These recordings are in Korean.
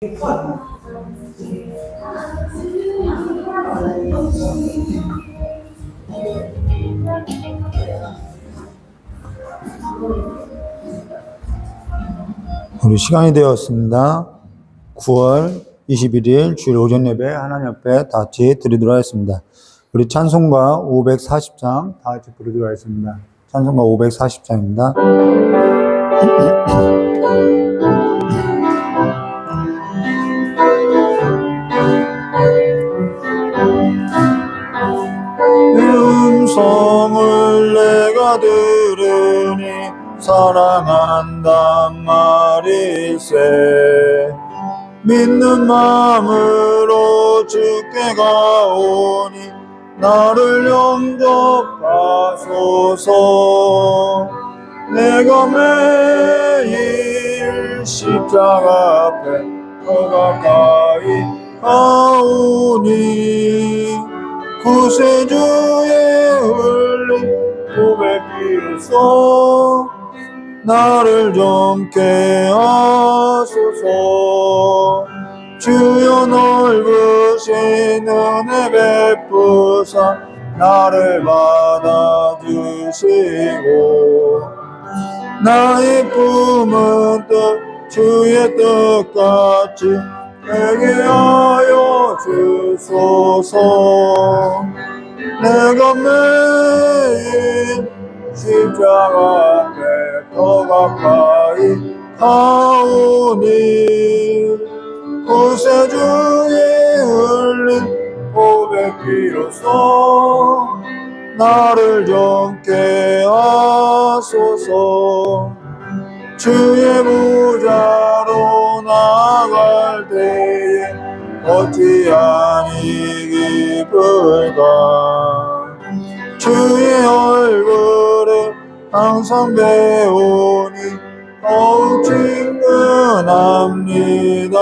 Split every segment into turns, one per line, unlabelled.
우리 시간이 되었습니다. 9월 21일 주일 오전 예배 하나님 앞에 다 같이 드리도록 하겠습니다. 우리 찬송가 540장 다 같이 부르도록 하겠습니다. 찬송가 540장입니다. 음성을 내가 들으니 사랑한단 말일세. 믿는 마음으로 주께 가오니 나를 영접하소서. 내가 매일 십자가 앞에 더 가까이 가오니 구세주의 흘린 보배 피로써 나를 젊게 하소서. 주여 넓으신 은혜 베푸사 나를 받아주시고 나의 품은 뜻 주의 뜻같이 되게 하여 주소서. 내가 매일 십자가 앞에 더 가까이 가오니 구세주의 흘린 보배 피로써 나를 젊게 하소서. 주의 보좌로 나아갈 때에 어찌하니 기쁠까. 주의 얼굴을 항상 배우니 더욱 친근합니다.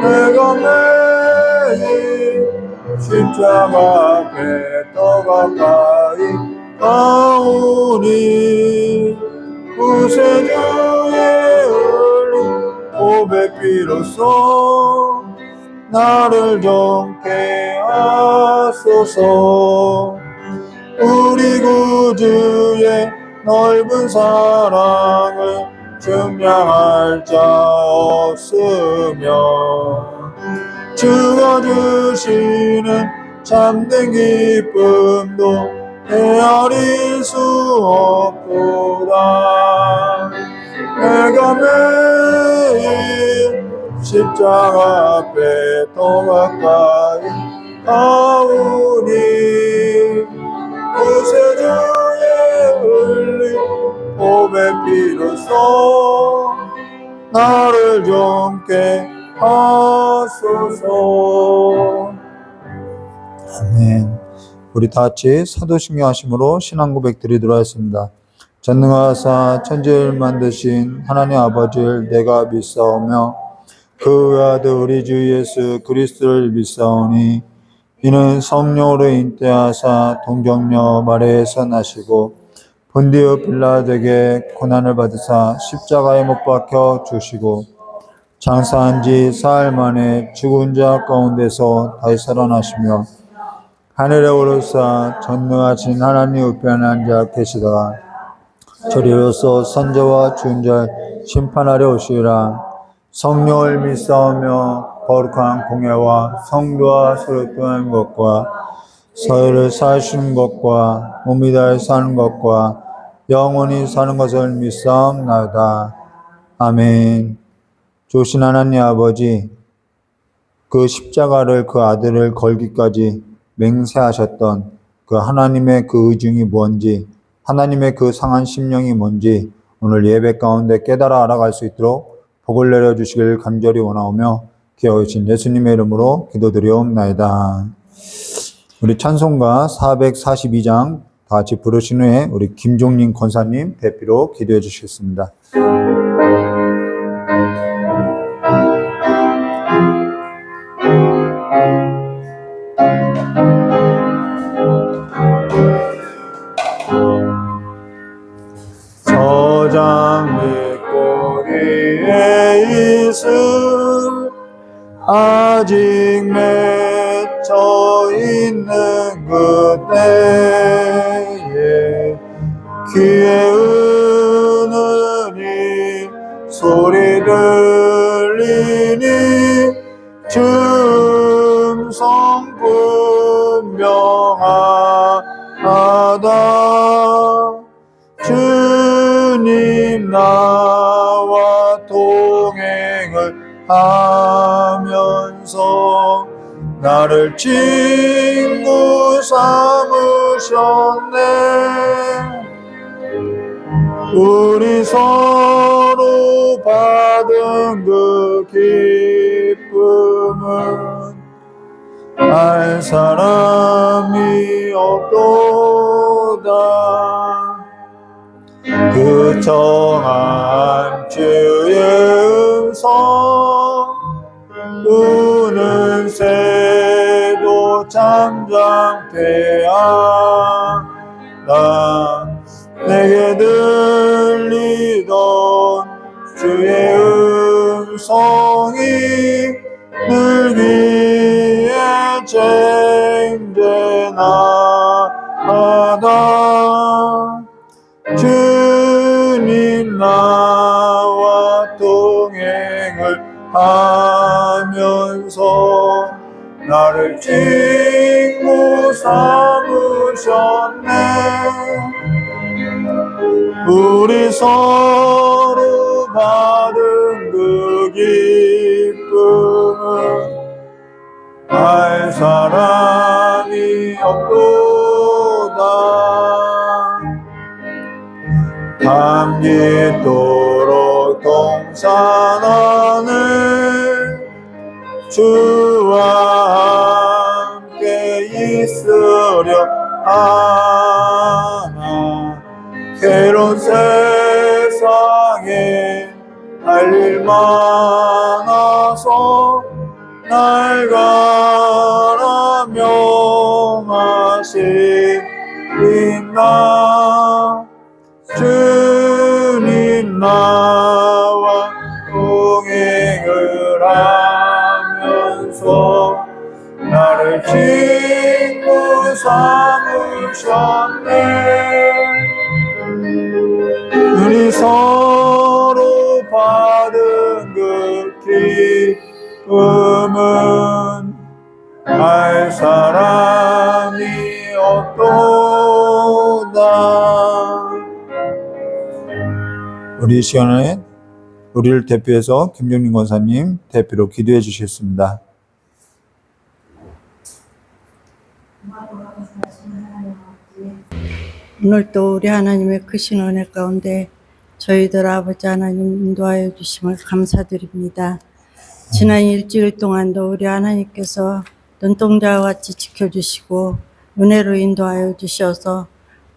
내가 매일 십자가 앞에 더 가까이 가오니 구세주의 흘린 보배 피로써 나를 젊게 하소서. 우리 구주의 넓은 사랑을 증명할 자 없으며 주가 주시는 참된 기쁨도 헤아릴 수 없도다. 내가 매일 십자가 앞에 더 가까이 가오니 구세주의 흘린 보배 피로써 나를 젊게 하소서. 아멘. 우리 다 같이 사도신경 하심으로 신앙 고백 드리도록 하겠습니다. 전능하사 천지를 만드신 하나님 아버지를 내가 믿사오며 그 외아들 우리 주 예수 그리스도를 믿사오니 이는 성령으로 인태하사 동정녀 마리아에서 나시고 본디오 빌라도에게 고난을 받으사 십자가에 못 박혀 주시고 장사한 지 사흘 만에 죽은 자 가운데서 다시 살아나시며 하늘에 오르사 전능하신 하나님 우편에 앉아 계시다가 저리로서 선자와 죽은 자 심판하려 오시리라. 성령을 믿사오며 거룩한 공예와 성도와 서로 떠나는 것과 서로를 사시는 것과 몸이 다해 사는 것과 영원히 사는 것을 믿사옵나이다. 아멘. 좋으신 하나님 아버지, 그 십자가를 그 아들을 걸기까지 맹세하셨던 그 하나님의 그 의중이 뭔지, 하나님의 그 상한 심령이 뭔지 오늘 예배 가운데 깨달아 알아갈 수 있도록 복을 내려주시길 간절히 원하오며 귀하신 예수님의 이름으로 기도드리옵나이다. 우리 찬송가 442장 다 같이 부르신 후에 우리 김종린 권사님 대표로 기도해 주시겠습니다. 저장 밑고리에 있으 아직 맺혀 있는 그때에 귀에 은은히 소리 들리니 증성 분명하다. 주님 나와 동행을 하면서 나를 친구 삼으셨네. 우리 서로 받은 그 기쁨은 알 사람이 없도다. 그 정한 주의 음성 우는 새도 잠잠케하다. 내게 들리던 주의 음성이 늘 귀에 쟁쟁하다. 주님 나와 동행을 하면서 나를 친구 삼으셨네. 우리 서로 받은 그 기쁨은 알 사람이 없도다. 밤깃도록 동산하네. 주와 함께 있으려 하나. 괴로운 세상에 할 일 많아서 날 가라 명하시리나. 주님 나와 동행을 하면서 나를 친구 삼으셨네. 우리 서로 받은 그 기쁨은 알 사람이 없도다. 우리 시간에 우리를 대표해서 김정민 권사님 대표로 기도해 주시겠습니다.
오늘도 우리 하나님의 크신 은혜 가운데 저희들 아버지 하나님 인도하여 주심을 감사드립니다. 지난 일주일 동안도 우리 하나님께서 눈동자와 같이 지켜주시고 은혜로 인도하여 주셔서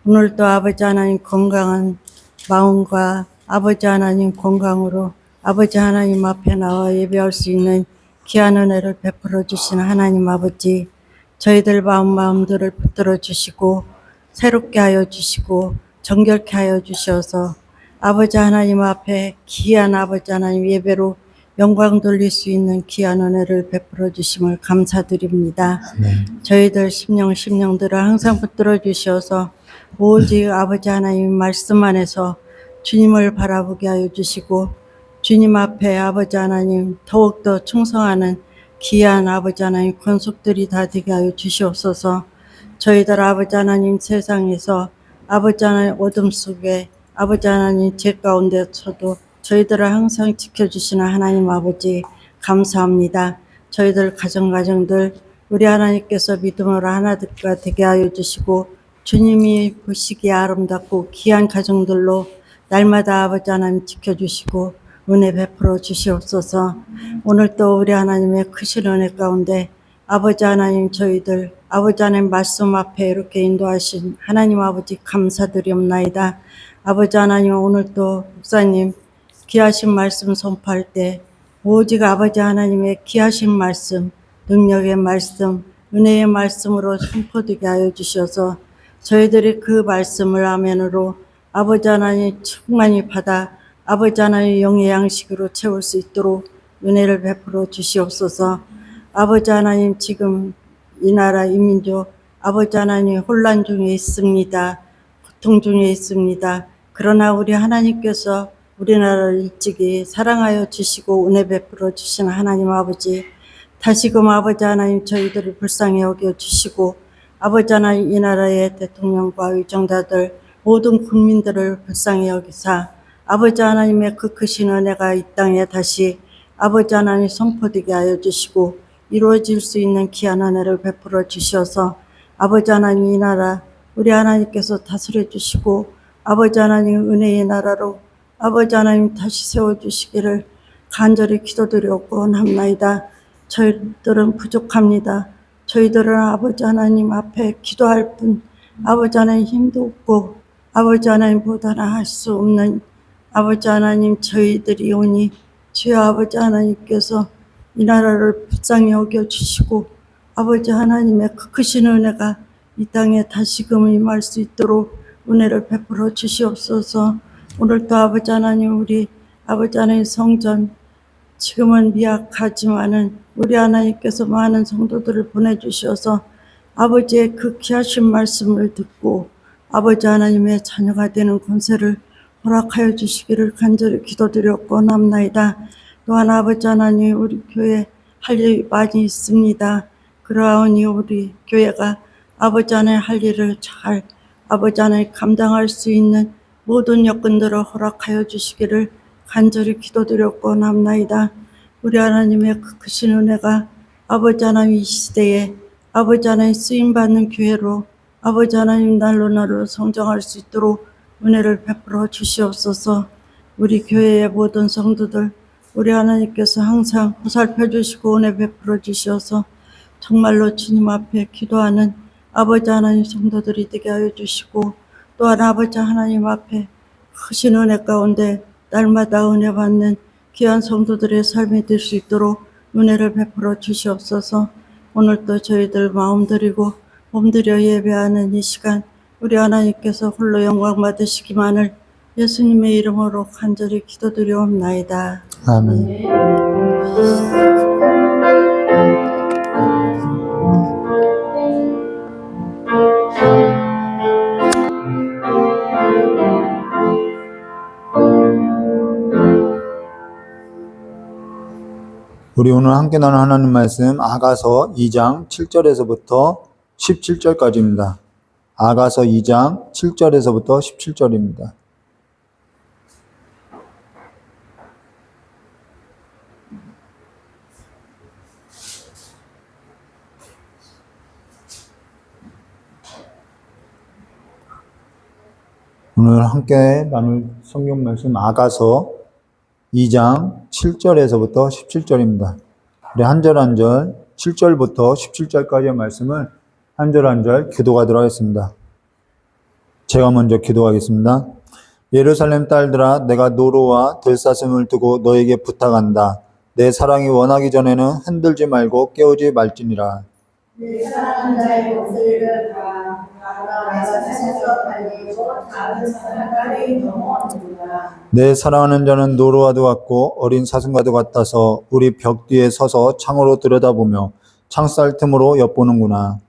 오늘도 아버지 하나님 건강한 마음과 아버지 하나님 건강으로 아버지 하나님 앞에 나와 예배할 수 있는 귀한 은혜를 베풀어 주신 하나님 아버지, 저희들 마음들을 붙들어 주시고 새롭게 하여 주시고 정결케 하여 주셔서 아버지 하나님 앞에 귀한 아버지 하나님 예배로 영광 돌릴 수 있는 귀한 은혜를 베풀어 주심을 감사드립니다. 저희들 심령들을 항상 붙들어 주셔서 오직 아버지 하나님 말씀 안에서 주님을 바라보게 하여 주시고 주님 앞에 아버지 하나님 더욱더 충성하는 귀한 아버지 하나님 권속들이 다 되게 하여 주시옵소서. 저희들 아버지 하나님 세상에서 아버지 하나님 어둠 속에 아버지 하나님 죄 가운데서도 저희들을 항상 지켜주시는 하나님 아버지 감사합니다. 저희들 가정들 우리 하나님께서 믿음으로 하나가 되게 하여 주시고 주님이 보시기에 아름답고 귀한 가정들로 날마다 아버지 하나님 지켜주시고 은혜 베풀어 주시옵소서. 오늘도 우리 하나님의 크신 은혜 가운데 아버지 하나님 저희들 아버지 하나님 말씀 앞에 이렇게 인도하신 하나님 아버지 감사드리옵나이다. 아버지 하나님 오늘도 목사님 귀하신 말씀 선포할 때 오직 아버지 하나님의 귀하신 말씀, 능력의 말씀, 은혜의 말씀으로 선포되게 하여 주셔서 저희들이 그 말씀을 아멘으로 아버지 하나님 충만히 받아 아버지 하나님 영의 양식으로 채울 수 있도록 은혜를 베풀어 주시옵소서. 아버지 하나님, 지금 이 나라 이 민족 아버지 하나님 혼란 중에 있습니다. 고통 중에 있습니다. 그러나 우리 하나님께서 우리나라를 일찍이 사랑하여 주시고 은혜 베풀어 주신 하나님 아버지, 다시금 아버지 하나님 저희들을 불쌍히 여겨 주시고 아버지 하나님 이 나라의 대통령과 의정자들 모든 국민들을 불쌍히 여기사 아버지 하나님의 그 크신 은혜가 이 땅에 다시 아버지 하나님 선포되게 하여 주시고 이루어질 수 있는 귀한 은혜를 베풀어 주셔서 아버지 하나님 이 나라 우리 하나님께서 다스려 주시고 아버지 하나님 은혜의 나라로 아버지 하나님 다시 세워주시기를 간절히 기도드렸고 합나이다. 저희들은 부족합니다. 저희들은 아버지 하나님 앞에 기도할 뿐 아버지 하나님 힘도 없고 아버지 하나님보다는 할 수 없는 아버지 하나님 저희들이 오니 주여 아버지 하나님께서 이 나라를 불쌍히 여겨주시고 아버지 하나님의 그 크신 은혜가 이 땅에 다시금 임할 수 있도록 은혜를 베풀어 주시옵소서. 오늘도 아버지 하나님 우리 아버지 하나님 성전 지금은 미약하지만은 우리 하나님께서 많은 성도들을 보내주셔서 아버지의 그 귀하신 말씀을 듣고 아버지 하나님의 자녀가 되는 권세를 허락하여 주시기를 간절히 기도드렸고 남나이다. 또한 아버지 하나님 우리 교회 할 일이 많이 있습니다. 그러하오니 우리 교회가 아버지 하나님 할 일을 잘 아버지 하나님 감당할 수 있는 모든 여건들을 허락하여 주시기를 간절히 기도드렸고 남나이다. 우리 하나님의 그 크신 은혜가 아버지 하나님 이 시대에 아버지 하나님 쓰임받는 교회로 아버지 하나님 날로 성장할 수 있도록 은혜를 베풀어 주시옵소서. 우리 교회의 모든 성도들 우리 하나님께서 항상 보살펴 주시고 은혜 베풀어 주셔서 정말로 주님 앞에 기도하는 아버지 하나님 성도들이 되게 하여 주시고 또한 아버지 하나님 앞에 크신 은혜 가운데 날마다 은혜 받는 귀한 성도들의 삶이 될 수 있도록 은혜를 베풀어 주시옵소서. 오늘도 저희들 마음 드리고 몸들여 예배하는 이 시간 우리 하나님께서 홀로 영광 받으시기만을 예수님의 이름으로 간절히 기도드리옵나이다.
아멘. 우리 오늘 함께 나눈 하나님 말씀 아가서 2장 7절에서부터 17절까지입니다. 아가서 2장 7절에서부터 17절입니다. 오늘 함께 나눌 성경 말씀 아가서 2장 7절에서부터 17절입니다. 우리 한 절 한 절 7절부터 17절까지의 말씀을 한 절 한 절 교도하도록 하겠습니다. 제가 먼저 기도하겠습니다. 예루살렘 딸들아, 내가 노로와 들사슴을 두고 너에게 부탁한다. 내 사랑이 원하기 전에는 흔들지 말고 깨우지 말지니라.
내 사랑하는 자의 목소리를 다 내가 세상에서 달리고 작은 사람들이 넘어오는구나.
내 사랑하는 자는 노루와도 같고 어린 사슴과도 같아서 우리 벽 뒤에 서서 창으로 들여다보며 창살 틈으로 엿보는구나.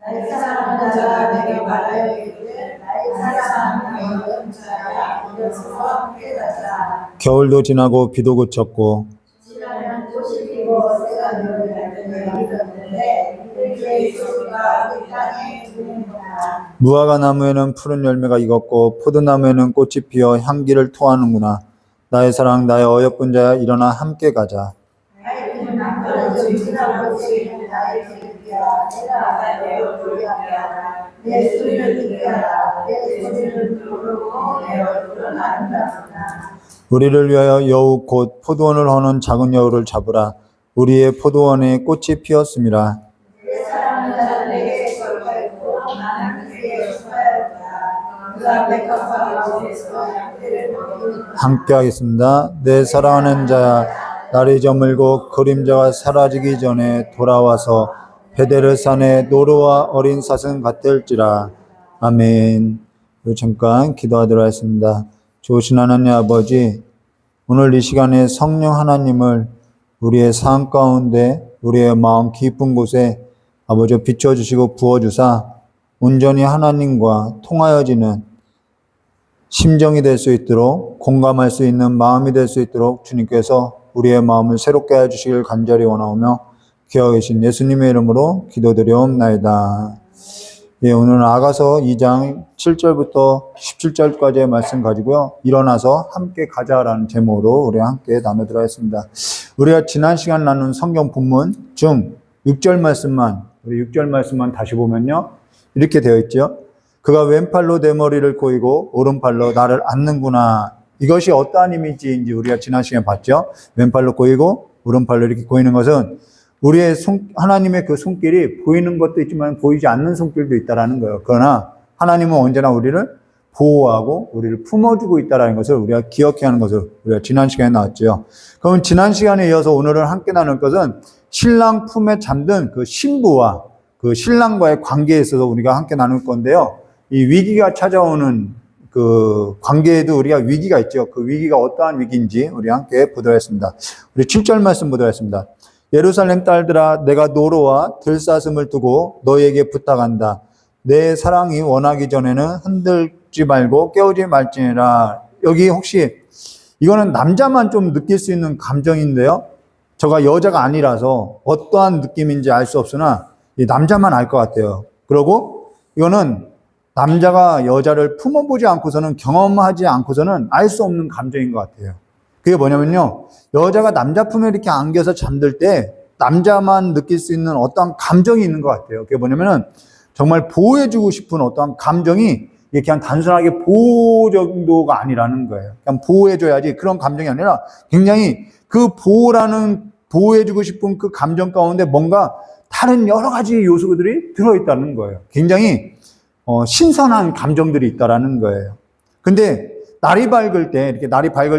나의 사랑하는 자가 내게 말하여 이르되 나의 사랑하는 자야 일어서서 함께 가자.
겨울도 지나고 비도 그쳤고
지나면 꽃이 피고 새가 눈을 얇은 이르렀는데 그의 소리가 그 땅에 들리는구나.
무화과 나무에는 푸른 열매가 익었고 포도나무에는 꽃이 피어 향기를 토하는구나. 나의 사랑 나의 어여쁜 자야 일어나 함께 가자.
나의 그 남편은 지나고 지는 나의 길이야. 내가 나의 부르야라. 내 소리를 듣게 하라. 내 소리를 부르고 내 얼굴은 아름답구나.
우리를 위하여 여우 곧 포도원을 허는 작은 여우를 잡으라. 우리의 포도원에 꽃이 피었음이라.
내 사랑하는 자는 내게 걸거했고 나는 그에게 수하였다. 그 앞에 깜빡이고 양떼를 먹이는
함께 하겠습니다. 내 사랑하는 자야 날이 저물고 그림자가 사라지기 전에 돌아와서 베데르산의 노루와 어린 사슴 같을지라. 아멘. 잠깐 기도하도록 하겠습니다. 좋으신 하나님 아버지, 오늘 이 시간에 성령 하나님을 우리의 삶 가운데 우리의 마음 깊은 곳에 아버지 비춰주시고 부어주사 온전히 하나님과 통하여지는 심정이 될 수 있도록 공감할 수 있는 마음이 될 수 있도록 주님께서 우리의 마음을 새롭게 해주시길 간절히 원하오며 귀하고 계신 예수님의 이름으로 기도드리옵나이다. 예, 오늘은 아가서 2장 7절부터 17절까지의 말씀 가지고요. 일어나서 함께 가자라는 제목으로 우리 함께 나누도록 하겠습니다. 우리가 지난 시간 나눈 성경 본문 중 6절 말씀만, 우리 6절 말씀만 다시 보면요. 이렇게 되어 있죠. 그가 왼팔로 내 머리를 고이고 오른팔로 나를 안는구나. 이것이 어떠한 이미지인지 우리가 지난 시간에 봤죠. 왼팔로 고이고 오른팔로 이렇게 고이는 것은 우리의 하나님의 그 손길이 보이는 것도 있지만 보이지 않는 손길도 있다라는 거예요. 그러나 하나님은 언제나 우리를 보호하고 우리를 품어주고 있다라는 것을 우리가 기억해야 하는 것을 우리가 지난 시간에 나왔죠. 그럼 지난 시간에 이어서 오늘은 함께 나눌 것은 신랑 품에 잠든 그 신부와 그 신랑과의 관계에 있어서 우리가 함께 나눌 건데요. 이 위기가 찾아오는 그 관계에도 우리가 위기가 있죠. 그 위기가 어떠한 위기인지 우리 함께 보도록 하겠습니다. 우리 7절 말씀 보도록 하겠습니다. 예루살렘 딸들아 내가 노로와 들사슴을 두고 너희에게 부탁한다. 내 사랑이 원하기 전에는 흔들지 말고 깨우지 말지니라. 여기 혹시 이거는 남자만 좀 느낄 수 있는 감정인데요. 저가 여자가 아니라서 어떠한 느낌인지 알 수 없으나 이 남자만 알 것 같아요. 그리고 이거는 남자가 여자를 품어보지 않고서는 경험하지 않고서는 알 수 없는 감정인 것 같아요. 그게 뭐냐면요. 여자가 남자 품에 이렇게 안겨서 잠들 때 남자만 느낄 수 있는 어떠한 감정이 있는 것 같아요. 그게 뭐냐면은 정말 보호해주고 싶은 어떠한 감정이 이게 그냥 단순하게 보호 정도가 아니라는 거예요. 그냥 보호해줘야지 그런 감정이 아니라 굉장히 그 보호해주고 싶은 그 감정 가운데 뭔가 다른 여러 가지 요소들이 들어있다는 거예요. 굉장히 신선한 감정들이 있다라는 거예요. 근데 날이 밝을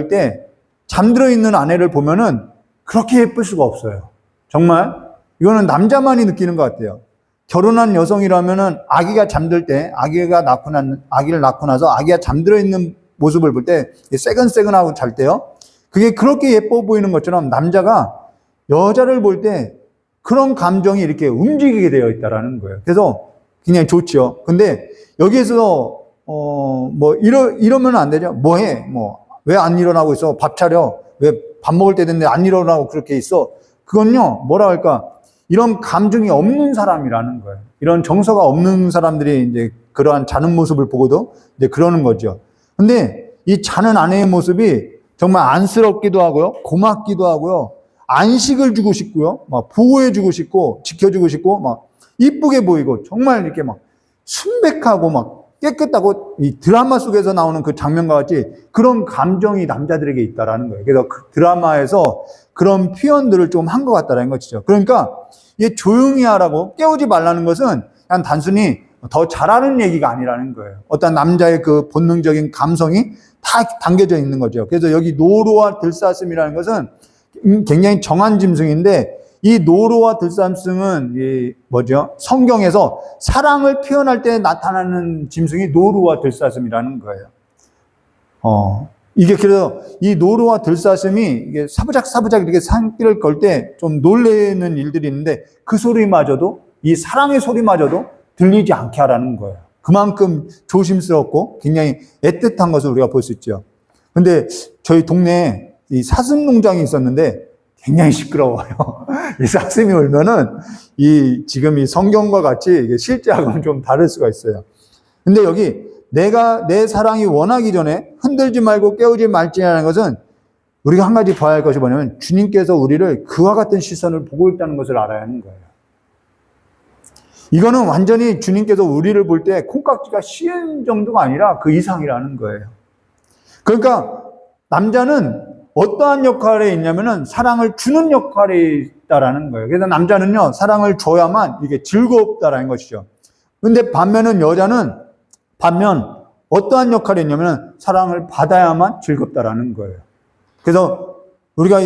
때 잠들어 있는 아내를 보면은 그렇게 예쁠 수가 없어요. 정말 이거는 남자만이 느끼는 것 같아요. 결혼한 여성이라면은 아기가 잠들 때 아기를 낳고 나서 아기가 잠들어 있는 모습을 볼 때 새근새근하고 잘 때요. 그게 그렇게 예뻐 보이는 것처럼 남자가 여자를 볼 때 그런 감정이 이렇게 움직이게 되어 있다라는 거예요. 그래서 굉장히 좋죠. 근데 여기에서 이러면 안 되죠. 뭐해? 왜 안 일어나고 있어? 밥 차려. 왜 밥 먹을 때 됐는데 안 일어나고 그렇게 있어? 그건요, 뭐라 할까? 이런 감정이 없는 사람이라는 거예요. 이런 정서가 없는 사람들이 이제 그러한 자는 모습을 보고도 이제 그러는 거죠. 근데 이 자는 아내의 모습이 정말 안쓰럽기도 하고요, 고맙기도 하고요, 안식을 주고 싶고요, 막 보호해주고 싶고, 지켜주고 싶고, 막 이쁘게 보이고, 정말 이렇게 막 순백하고 막 깨끗하고 이 드라마 속에서 나오는 그 장면과 같이 그런 감정이 남자들에게 있다라는 거예요. 그래서 그 드라마에서 그런 표현들을 좀 한 것 같다라는 것이죠. 그러니까 이게 조용히 하라고 깨우지 말라는 것은 그냥 단순히 더 잘하는 얘기가 아니라는 거예요. 어떤 남자의 그 본능적인 감성이 다 담겨져 있는 거죠. 그래서 여기 노루와 들사슴이라는 것은 굉장히 정한 짐승인데 이 노루와 들사슴은 성경에서 사랑을 표현할 때 나타나는 짐승이 노루와 들사슴이라는 거예요. 이게 그래서 이 노루와 들사슴이 이게 사부작 이렇게 산길을 걸 때 좀 놀래는 일들이 있는데 그 소리마저도 이 사랑의 소리마저도 들리지 않게 하라는 거예요. 그만큼 조심스럽고 굉장히 애틋한 것을 우리가 볼 수 있죠. 근데 저희 동네에 이 사슴 농장이 있었는데 굉장히 시끄러워요. 이 사슴이 울면은 지금 이 성경과 같이 이게 실제하고는 좀 다를 수가 있어요. 근데 여기 내 사랑이 원하기 전에 흔들지 말고 깨우지 말지라는 것은 우리가 한 가지 봐야 할 것이 뭐냐면 주님께서 우리를 그와 같은 시선을 보고 있다는 것을 알아야 하는 거예요. 이거는 완전히 주님께서 우리를 볼 때 콩깍지가 씌인 정도가 아니라 그 이상이라는 거예요. 그러니까 남자는 어떠한 역할에 있냐면은 사랑을 주는 역할이 있다라는 거예요. 그래서 남자는요, 사랑을 줘야만 이게 즐겁다라는 것이죠. 근데 반면 어떠한 역할이 있냐면은 사랑을 받아야만 즐겁다라는 거예요. 그래서 우리가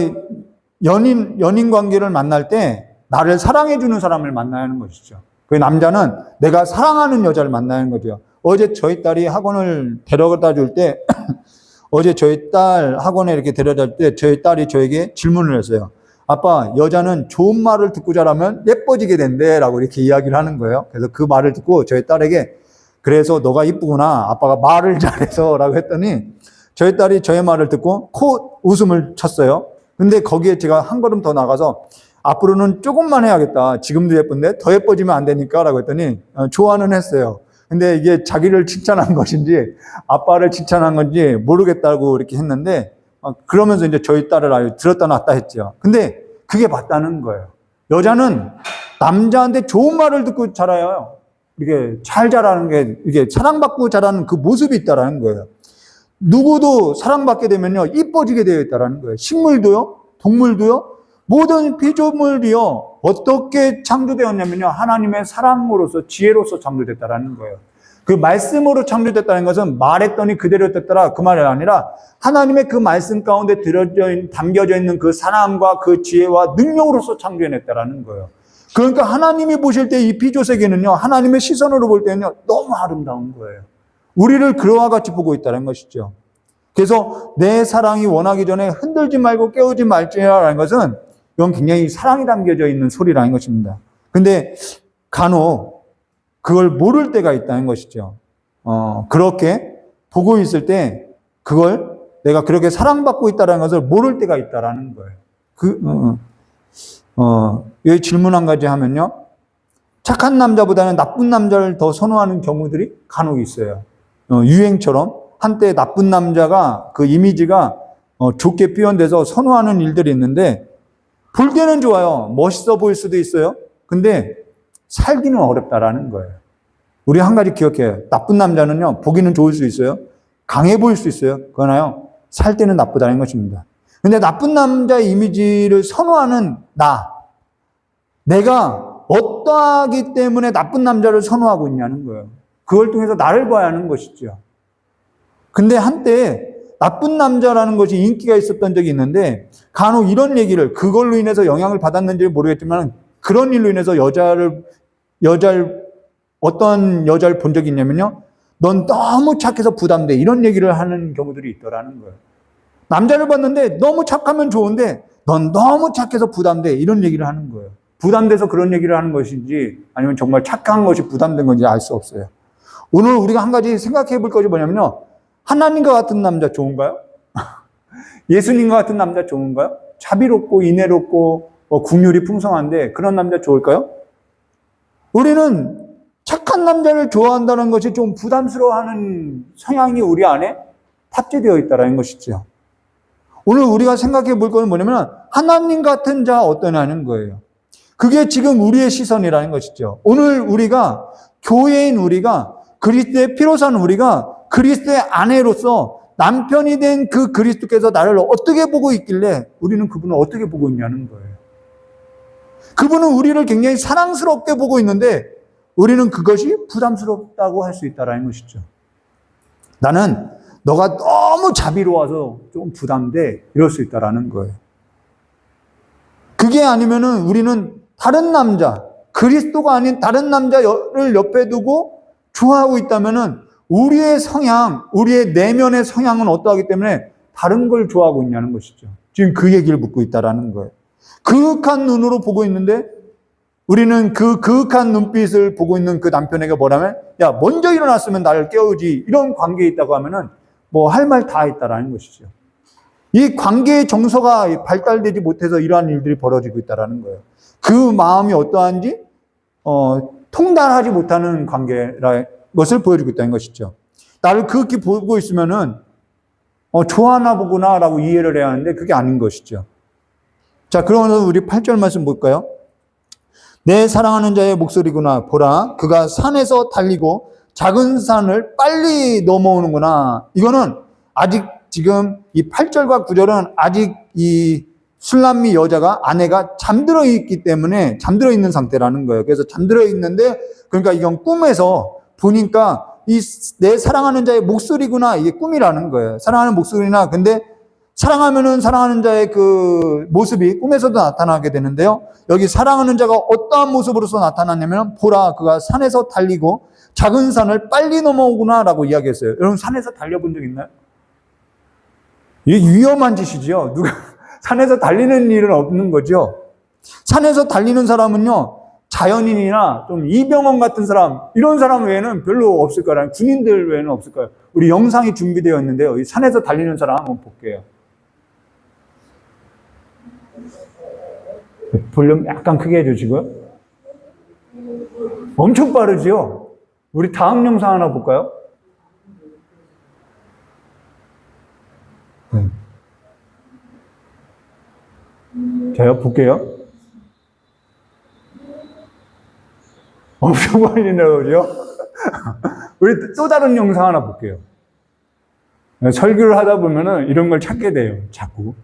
연인 관계를 만날 때 나를 사랑해주는 사람을 만나야 하는 것이죠. 그 남자는 내가 사랑하는 여자를 만나야 하는 거죠. 어제 저희 딸이 학원을 데려다 줄 때 어제 저희 딸 학원에 이렇게 데려다 줄 때 저희 딸이 저에게 질문을 했어요. 아빠, 여자는 좋은 말을 듣고 자라면 예뻐지게 된대 라고 이렇게 이야기를 하는 거예요. 그래서 그 말을 듣고 저희 딸에게 그래서 너가 이쁘구나. 아빠가 말을 잘해서 라고 했더니 저희 딸이 저의 말을 듣고 웃음을 쳤어요. 근데 거기에 제가 한 걸음 더 나가서 앞으로는 조금만 해야겠다. 지금도 예쁜데 더 예뻐지면 안 되니까 라고 했더니 좋아는 했어요. 근데 이게 자기를 칭찬한 것인지 아빠를 칭찬한 건지 모르겠다고 이렇게 했는데 그러면서 이제 저희 딸을 아주 들었다 놨다 했죠. 근데 그게 맞다는 거예요. 여자는 남자한테 좋은 말을 듣고 자라요. 이게 잘 자라는 게 이게 사랑받고 자라는 그 모습이 있다라는 거예요. 누구도 사랑받게 되면요 이뻐지게 되어 있다라는 거예요. 식물도요, 동물도요, 모든 피조물이요 어떻게 창조되었냐면요 하나님의 사랑으로서 지혜로서 창조됐다라는 거예요. 그 말씀으로 창조됐다는 것은 말했더니 그대로 됐더라 그 말이 아니라 하나님의 그 말씀 가운데 담겨져 있는 그 사랑과 그 지혜와 능력으로서 창조해냈다라는 거예요. 그러니까 하나님이 보실 때 이 피조세계는요 하나님의 시선으로 볼 때는요 너무 아름다운 거예요. 우리를 그와 같이 보고 있다는 것이죠. 그래서 내 사랑이 원하기 전에 흔들지 말고 깨우지 말지라는 것은 이건 굉장히 사랑이 담겨져 있는 소리라는 것입니다. 근데 간혹 그걸 모를 때가 있다는 것이죠. 그렇게 보고 있을 때 그걸 내가 그렇게 사랑받고 있다는 것을 모를 때가 있다라는 거예요. 여기 질문 한 가지 하면요. 착한 남자보다는 나쁜 남자를 더 선호하는 경우들이 간혹 있어요. 유행처럼 한때 나쁜 남자가 그 이미지가 좋게 표현돼서 선호하는 일들이 있는데 볼 때는 좋아요. 멋있어 보일 수도 있어요. 근데 살기는 어렵다라는 거예요. 우리 한 가지 기억해요. 나쁜 남자는요, 보기는 좋을 수 있어요. 강해 보일 수 있어요. 그러나요, 살 때는 나쁘다는 것입니다. 근데 나쁜 남자의 이미지를 선호하는 내가 어떠하기 때문에 나쁜 남자를 선호하고 있냐는 거예요. 그걸 통해서 나를 봐야 하는 것이죠. 근데 한때 나쁜 남자라는 것이 인기가 있었던 적이 있는데 간혹 이런 얘기를 그걸로 인해서 영향을 받았는지 모르겠지만 그런 일로 인해서 어떤 여자를 본 적이 있냐면요. 넌 너무 착해서 부담돼. 이런 얘기를 하는 경우들이 있더라는 거예요. 남자를 봤는데 너무 착하면 좋은데 넌 너무 착해서 부담돼. 이런 얘기를 하는 거예요. 부담돼서 그런 얘기를 하는 것인지 아니면 정말 착한 것이 부담된 건지 알 수 없어요. 오늘 우리가 한 가지 생각해 볼 것이 뭐냐면요. 하나님과 같은 남자 좋은가요? 예수님과 같은 남자 좋은가요? 자비롭고 인애롭고 국률이 풍성한데 그런 남자 좋을까요? 우리는 착한 남자를 좋아한다는 것이 좀 부담스러워하는 성향이 우리 안에 탑재되어 있다는 것이죠. 오늘 우리가 생각해 볼 것은 뭐냐면 하나님 같은 자 어떠냐는 거예요. 그게 지금 우리의 시선이라는 것이죠. 오늘 우리가 교회인 우리가 그리스도의 피로 산 우리가 그리스도의 아내로서 남편이 된 그 그리스도께서 나를 어떻게 보고 있길래 우리는 그분을 어떻게 보고 있냐는 거예요. 그분은 우리를 굉장히 사랑스럽게 보고 있는데 우리는 그것이 부담스럽다고 할 수 있다는 것이죠. 나는 너가 너무 자비로워서 좀 부담돼 이럴 수 있다는 거예요. 그게 아니면은 우리는 다른 남자, 그리스도가 아닌 다른 남자를 옆에 두고 좋아하고 있다면은 우리의 성향, 우리의 내면의 성향은 어떠하기 때문에 다른 걸 좋아하고 있냐는 것이죠. 지금 그 얘기를 묻고 있다라는 거예요. 그윽한 눈으로 보고 있는데 우리는 그 그윽한 눈빛을 보고 있는 그 남편에게 뭐라면 야 먼저 일어났으면 나를 깨우지 이런 관계에 있다고 하면은 뭐 할 말 다 있다라는 것이죠. 이 관계의 정서가 발달되지 못해서 이러한 일들이 벌어지고 있다라는 거예요. 그 마음이 어떠한지 통달하지 못하는 관계라는 것을 보여주고 있다는 것이죠. 나를 그렇게 보고 있으면은 좋아하나 보구나라고 이해를 해야 하는데 그게 아닌 것이죠. 자, 그러면서 우리 8절 말씀 볼까요? 내 사랑하는 자의 목소리구나. 보라, 그가 산에서 달리고 작은 산을 빨리 넘어오는구나. 이거는 아직 지금 이 8절과 9절은 아직 이 술람미 여자가 아내가 잠들어 있기 때문에 잠들어 있는 상태라는 거예요. 그래서 잠들어 있는데 그러니까 이건 꿈에서 보니까 이 내 사랑하는 자의 목소리구나. 이게 꿈이라는 거예요. 사랑하는 목소리나 근데 사랑하면은 사랑하는 자의 그 모습이 꿈에서도 나타나게 되는데요. 여기 사랑하는 자가 어떠한 모습으로서 나타났냐면 보라 그가 산에서 달리고 작은 산을 빨리 넘어오구나 라고 이야기했어요. 여러분 산에서 달려본 적 있나요? 이게 위험한 짓이죠. 누가 산에서 달리는 일은 없는 거죠. 산에서 달리는 사람은요, 자연인이나 좀 이병헌 같은 사람, 이런 사람 외에는 별로 없을 거라는, 군인들 외에는 없을 거예요. 우리 영상이 준비되어 있는데요. 이 산에서 달리는 사람 한번 볼게요. 볼륨 약간 크게 해주시고요. 엄청 빠르죠? 우리 다음 영상 하나 볼까요? 제가 볼게요. 엄청 빨리 나오죠? 우리 또 다른 영상 하나 볼게요. 설교를 하다 보면은 이런 걸 찾게 돼요. 자꾸.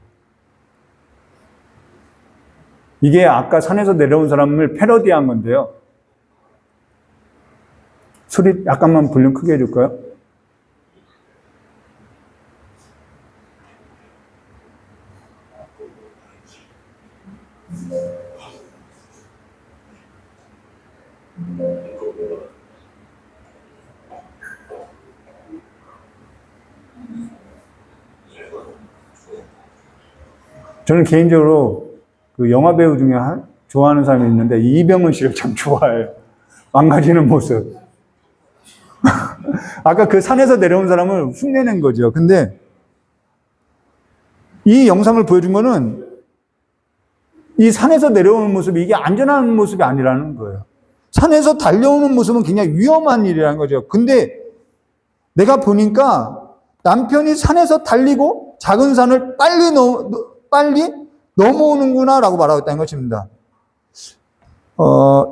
이게 아까 산에서 내려온 사람을 패러디한 건데요. 소리 약간만 볼륨 크게 해줄까요? 저는 개인적으로 그 영화 배우 중에 좋아하는 사람이 있는데 이병헌 씨를 참 좋아해요. 망가지는 모습. 아까 그 산에서 내려온 사람을 흉내낸 거죠. 근데 이 영상을 보여준 거는 이 산에서 내려오는 모습이 이게 안전한 모습이 아니라는 거예요. 산에서 달려오는 모습은 굉장히 위험한 일이라는 거죠. 근데 내가 보니까 남편이 산에서 달리고 작은 산을 빨리 넘어오는구나 라고 말하고 있다는 것입니다.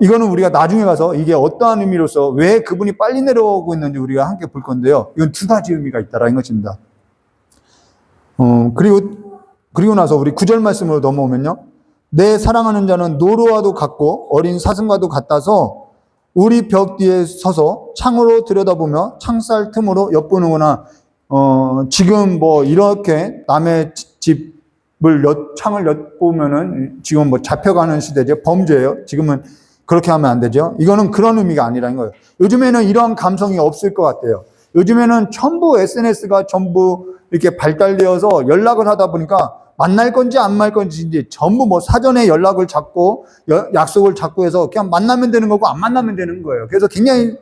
이거는 우리가 나중에 가서 이게 어떠한 의미로서 왜 그분이 빨리 내려오고 있는지 우리가 함께 볼 건데요. 이건 두 가지 의미가 있다라는 것입니다. 그리고 나서 우리 9절 말씀으로 넘어오면요. 내 사랑하는 자는 노루와도 같고 어린 사슴과도 같아서 우리 벽 뒤에 서서 창으로 들여다보며 창살 틈으로 엿보는구나. 지금 뭐 이렇게 남의 집을 창을 엿보면은 지금 뭐 잡혀가는 시대죠. 범죄예요. 지금은 그렇게 하면 안 되죠. 이거는 그런 의미가 아니라는 거예요. 요즘에는 이러한 감성이 없을 것 같아요. 요즘에는 전부 SNS가 전부 이렇게 발달되어서 연락을 하다 보니까 만날 건지 안 만날 건지 전부 뭐 사전에 연락을 잡고 약속을 잡고 해서 그냥 만나면 되는 거고 안 만나면 되는 거예요. 그래서 굉장히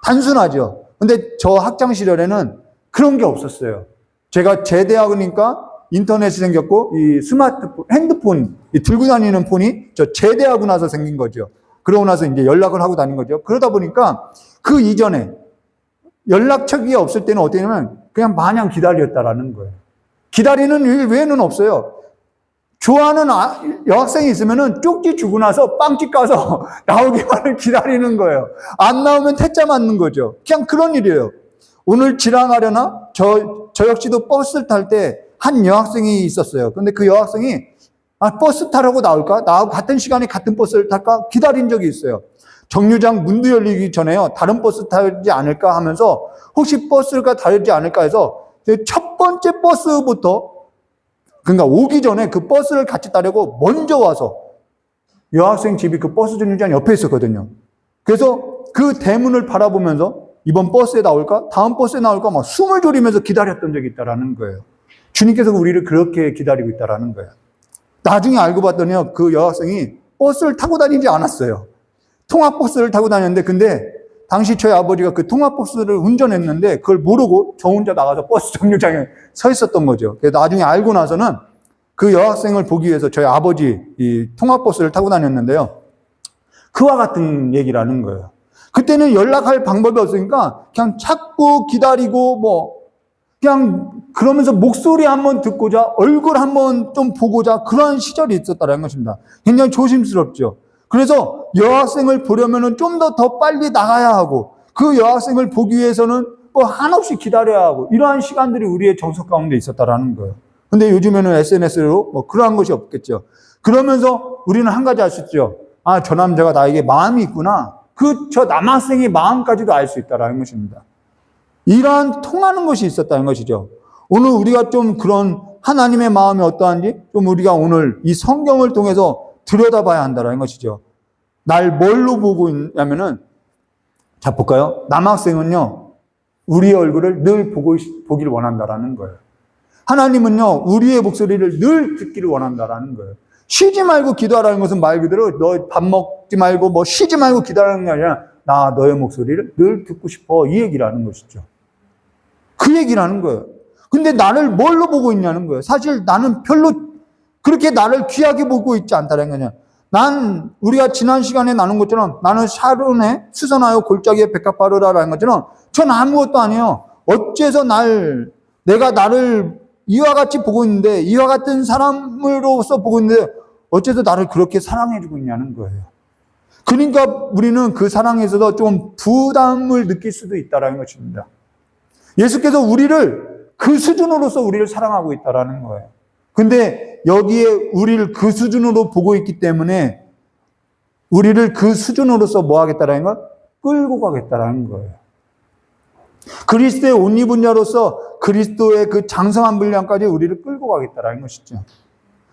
단순하죠. 근데 저 학창 시절에는 그런 게 없었어요. 제가 제대하니까 인터넷이 생겼고 이 스마트폰, 핸드폰 들고 다니는 폰이 저 제대하고 나서 생긴 거죠. 그러고 나서 이제 연락을 하고 다닌 거죠. 그러다 보니까 그 이전에 연락처가 없을 때는 어떻게 하냐면 그냥 마냥 기다렸다라는 거예요. 기다리는 일 외에는 없어요. 좋아하는 여학생이 있으면은 쪽지 주고 나서 빵집 가서 나오기만을 기다리는 거예요. 안 나오면 퇴짜 맞는 거죠. 그냥 그런 일이에요. 오늘 지나가려나? 저 역시도 버스를 탈 때 한 여학생이 있었어요. 근데 그 여학생이 버스 타라고 나올까? 나하고 같은 시간에 같은 버스를 탈까? 기다린 적이 있어요. 정류장 문도 열리기 전에요. 다른 버스 타지 않을까 하면서 혹시 버스가 다르지 않을까 해서 첫 번째 버스부터 그러니까 오기 전에 그 버스를 같이 타려고 먼저 와서 여학생 집이 그 버스 정류장 옆에 있었거든요. 그래서 그 대문을 바라보면서 이번 버스에 나올까? 다음 버스에 나올까? 막 숨을 졸이면서 기다렸던 적이 있다라는 거예요. 주님께서 우리를 그렇게 기다리고 있다라는 거예요. 나중에 알고 봤더니요, 그 여학생이 버스를 타고 다니지 않았어요. 통학버스를 타고 다녔는데, 근데 당시 저희 아버지가 그 통학버스를 운전했는데 그걸 모르고 저 혼자 나가서 버스 정류장에 서 있었던 거죠. 그래서 나중에 알고 나서는 그 여학생을 보기 위해서 저희 아버지 이 통학버스를 타고 다녔는데요. 그와 같은 얘기라는 거예요. 그때는 연락할 방법이 없으니까 그냥 찾고 기다리고 뭐 그냥 그러면서 목소리 한번 듣고자 얼굴 한번 좀 보고자 그런 시절이 있었다는 것입니다. 굉장히 조심스럽죠. 그래서 여학생을 보려면은 좀 더 빨리 나가야 하고 그 여학생을 보기 위해서는 뭐 한없이 기다려야 하고 이러한 시간들이 우리의 정서 가운데 있었다라는 거예요. 근데 요즘에는 SNS로 뭐 그러한 것이 없겠죠. 그러면서 우리는 한 가지 알 수 있죠. 저 남자가 나에게 마음이 있구나. 저 남학생의 마음까지도 알 수 있다라는 것입니다. 이러한 통하는 것이 있었다는 것이죠. 오늘 우리가 좀 그런 하나님의 마음이 어떠한지 좀 우리가 오늘 이 성경을 통해서 들여다봐야 한다는 것이죠. 날 뭘로 보고 있냐면은, 자, 볼까요? 남학생은요, 우리의 얼굴을 늘 보기를 원한다라는 거예요. 하나님은요, 우리의 목소리를 늘 듣기를 원한다라는 거예요. 쉬지 말고 기도하라는 것은 말 그대로 너 밥 먹지 말고 뭐 쉬지 말고 기도하라는 게 아니라 나 너의 목소리를 늘 듣고 싶어. 이 얘기를 하는 것이죠. 그 얘기를 하는 거예요. 근데 나를 뭘로 보고 있냐는 거예요. 사실 나는 별로 그렇게 나를 귀하게 보고 있지 않다는 거냐. 우리가 지난 시간에 나눈 것처럼 나는 샤론에 수선하여 골짜기에 백합바르라라는 것처럼 전 아무것도 아니에요. 어째서 내가 나를 이와 같이 보고 있는데, 이와 같은 사람으로서 보고 있는데, 어째서 나를 그렇게 사랑해주고 있냐는 거예요. 그러니까 우리는 그 사랑에서도 좀 부담을 느낄 수도 있다는 것입니다. 예수께서 우리를 그 수준으로서 우리를 사랑하고 있다는 거예요. 근데 여기에 우리를 그 수준으로 보고 있기 때문에 우리를 그 수준으로서 뭐 하겠다라는 건? 끌고 가겠다라는 거예요. 그리스도의 옷 입은 자로서 그리스도의 그 장성한 분량까지 우리를 끌고 가겠다라는 것이죠.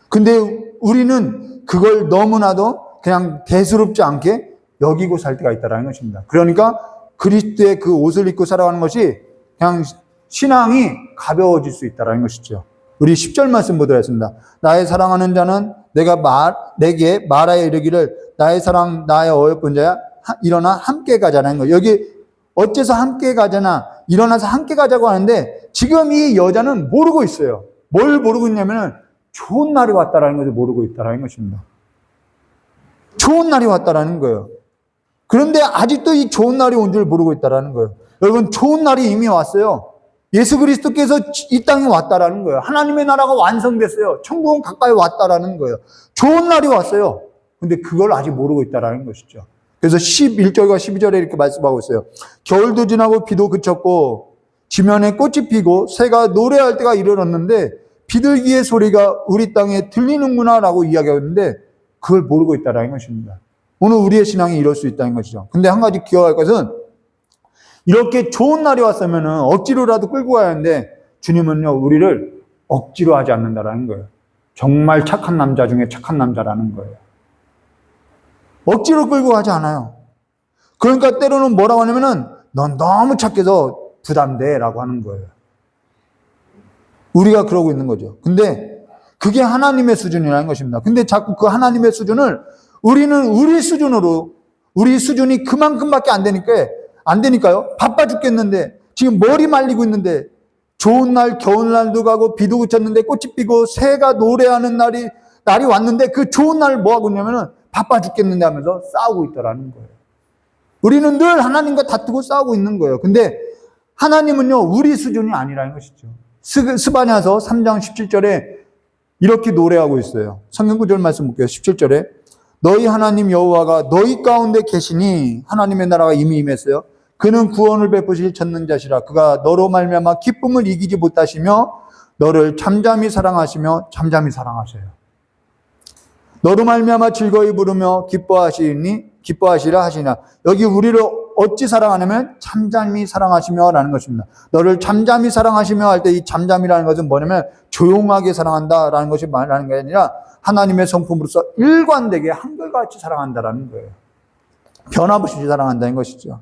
근데 우리는 그걸 너무나도 그냥 대수롭지 않게 여기고 살 때가 있다는 것입니다. 그러니까 그리스도의 그 옷을 입고 살아가는 것이 그냥 신앙이 가벼워질 수 있다는 것이죠. 우리 10절 말씀 보도록 하겠습니다. 나의 사랑하는 자는 내게 말하여 이르기를 나의 사랑 나의 어여쁜 자야 일어나 함께 가자는 거예요. 여기 어째서 함께 가자나 일어나서 함께 가자고 하는데 지금 이 여자는 모르고 있어요. 뭘 모르고 있냐면 좋은 날이 왔다라는 것을 모르고 있다라는 것입니다. 좋은 날이 왔다라는 거예요. 그런데 아직도 이 좋은 날이 온 줄 모르고 있다라는 거예요. 여러분 좋은 날이 이미 왔어요. 예수 그리스도께서 이 땅에 왔다라는 거예요. 하나님의 나라가 완성됐어요. 천국은 가까이 왔다라는 거예요. 좋은 날이 왔어요. 근데 그걸 아직 모르고 있다라는 것이죠. 그래서 11절과 12절에 이렇게 말씀하고 있어요. 겨울도 지나고 비도 그쳤고 지면에 꽃이 피고 새가 노래할 때가 이르렀는데 비둘기의 소리가 우리 땅에 들리는구나 라고 이야기하는데 그걸 모르고 있다는 것입니다. 오늘 우리의 신앙이 이럴 수 있다는 것이죠. 근데 한 가지 기억할 것은 이렇게 좋은 날이 왔으면 억지로라도 끌고 가야 하는데 주님은요 우리를 억지로 하지 않는다라는 거예요. 정말 착한 남자 중에 착한 남자라는 거예요. 억지로 끌고 가지 않아요. 그러니까 때로는 뭐라고 하냐면은 넌 너무 착해서 부담돼 라고 하는 거예요. 우리가 그러고 있는 거죠. 근데 그게 하나님의 수준이라는 것입니다. 근데 자꾸 그 하나님의 수준을 우리는 우리 수준으로 우리 수준이 그만큼밖에 안 되니까요. 바빠 죽겠는데 지금 머리 말리고 있는데 좋은 날 겨울날도 가고 비도 그쳤는데 꽃이 피고 새가 노래하는 날이 왔는데 그 좋은 날 뭐 하고 있냐면은 바빠 죽겠는데 하면서 싸우고 있더라는 거예요. 우리는 늘 하나님과 다투고 싸우고 있는 거예요. 근데 하나님은요 우리 수준이 아니라는 것이죠. 스바냐서 3장 17절에 이렇게 노래하고 있어요. 성경 구절 말씀 볼게요. 17절에 너희 하나님 여호와가 너희 가운데 계시니 하나님의 나라가 이미 임했어요. 그는 구원을 베푸실 전능자시라. 그가 너로 말미암아 기쁨을 이기지 못하시며 너를 잠잠히 사랑하시며 잠잠히 사랑하세요. 너로 말미암아 즐거이 부르며 기뻐하시라 하시나. 여기 우리를 어찌 사랑하냐면 잠잠히 사랑하시며 라는 것입니다. 너를 잠잠히 사랑하시며 할 때 이 잠잠이라는 것은 뭐냐면 조용하게 사랑한다라는 것이 말하는 게 아니라 하나님의 성품으로서 일관되게 한결같이 사랑한다라는 거예요. 변함없이 사랑한다는 것이죠.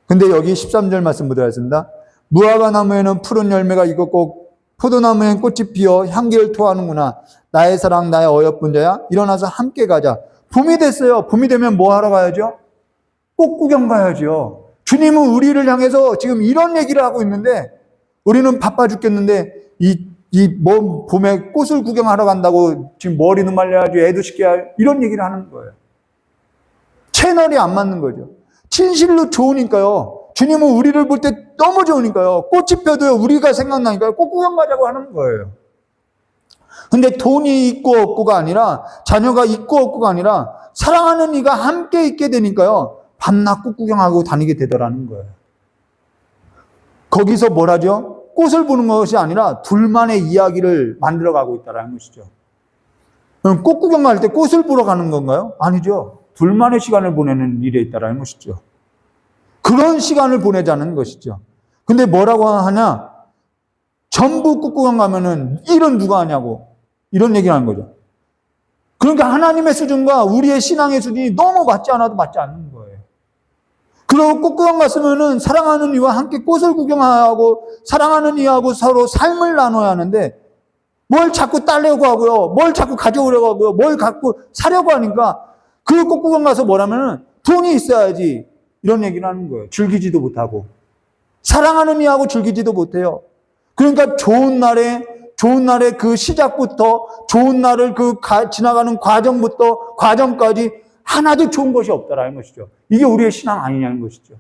근데 여기 13절 말씀 보도록 하겠습니다. 무화과 나무에는 푸른 열매가 익었고 포도나무엔 꽃이 피어 향기를 토하는구나. 나의 사랑 나의 어여쁜 자야 일어나서 함께 가자. 봄이 됐어요. 봄이 되면 뭐 하러 가야죠? 꽃 구경 가야죠. 주님은 우리를 향해서 지금 이런 얘기를 하고 있는데 우리는 바빠 죽겠는데 뭐 봄에 꽃을 구경하러 간다고 지금 머리는 말려야지 애도 시켜야 이런 얘기를 하는 거예요. 채널이 안 맞는 거죠. 진실로 좋으니까요. 주님은 우리를 볼 때 너무 좋으니까요. 꽃이 펴도요 우리가 생각나니까요. 꽃 구경 가자고 하는 거예요. 근데 돈이 있고 없고가 아니라 자녀가 있고 없고가 아니라 사랑하는 이가 함께 있게 되니까요. 밤낮 꽃 구경하고 다니게 되더라는 거예요. 거기서 뭘 하죠? 꽃을 보는 것이 아니라 둘만의 이야기를 만들어가고 있다는 것이죠. 그럼 꽃 구경 갈 때 꽃을 보러 가는 건가요? 아니죠. 둘만의 시간을 보내는 일에 있다는 것이죠. 그런 시간을 보내자는 것이죠. 근데 뭐라고 하냐? 전부 꽃 구경 가면은 일은 누가 하냐고 이런 얘기를 하는 거죠. 그러니까 하나님의 수준과 우리의 신앙의 수준이 너무 맞지 않아도 맞지 않는 거예요. 그리고 꽃구경 갔으면은 사랑하는 이와 함께 꽃을 구경하고 사랑하는 이하고 서로 삶을 나눠야 하는데 뭘 자꾸 따려고 하고요. 뭘 자꾸 가져오려고 하고요. 뭘 갖고 사려고 하니까 그 꽃구경 가서 뭐라면은 돈이 있어야지 이런 얘기를 하는 거예요. 즐기지도 못하고. 사랑하는 이하고 즐기지도 못해요. 그러니까 좋은 날에 그 시작부터 좋은 날을 지나가는 과정까지 하나도 좋은 것이 없다라는 것이죠. 이게 우리의 신앙 아니냐는 것이죠.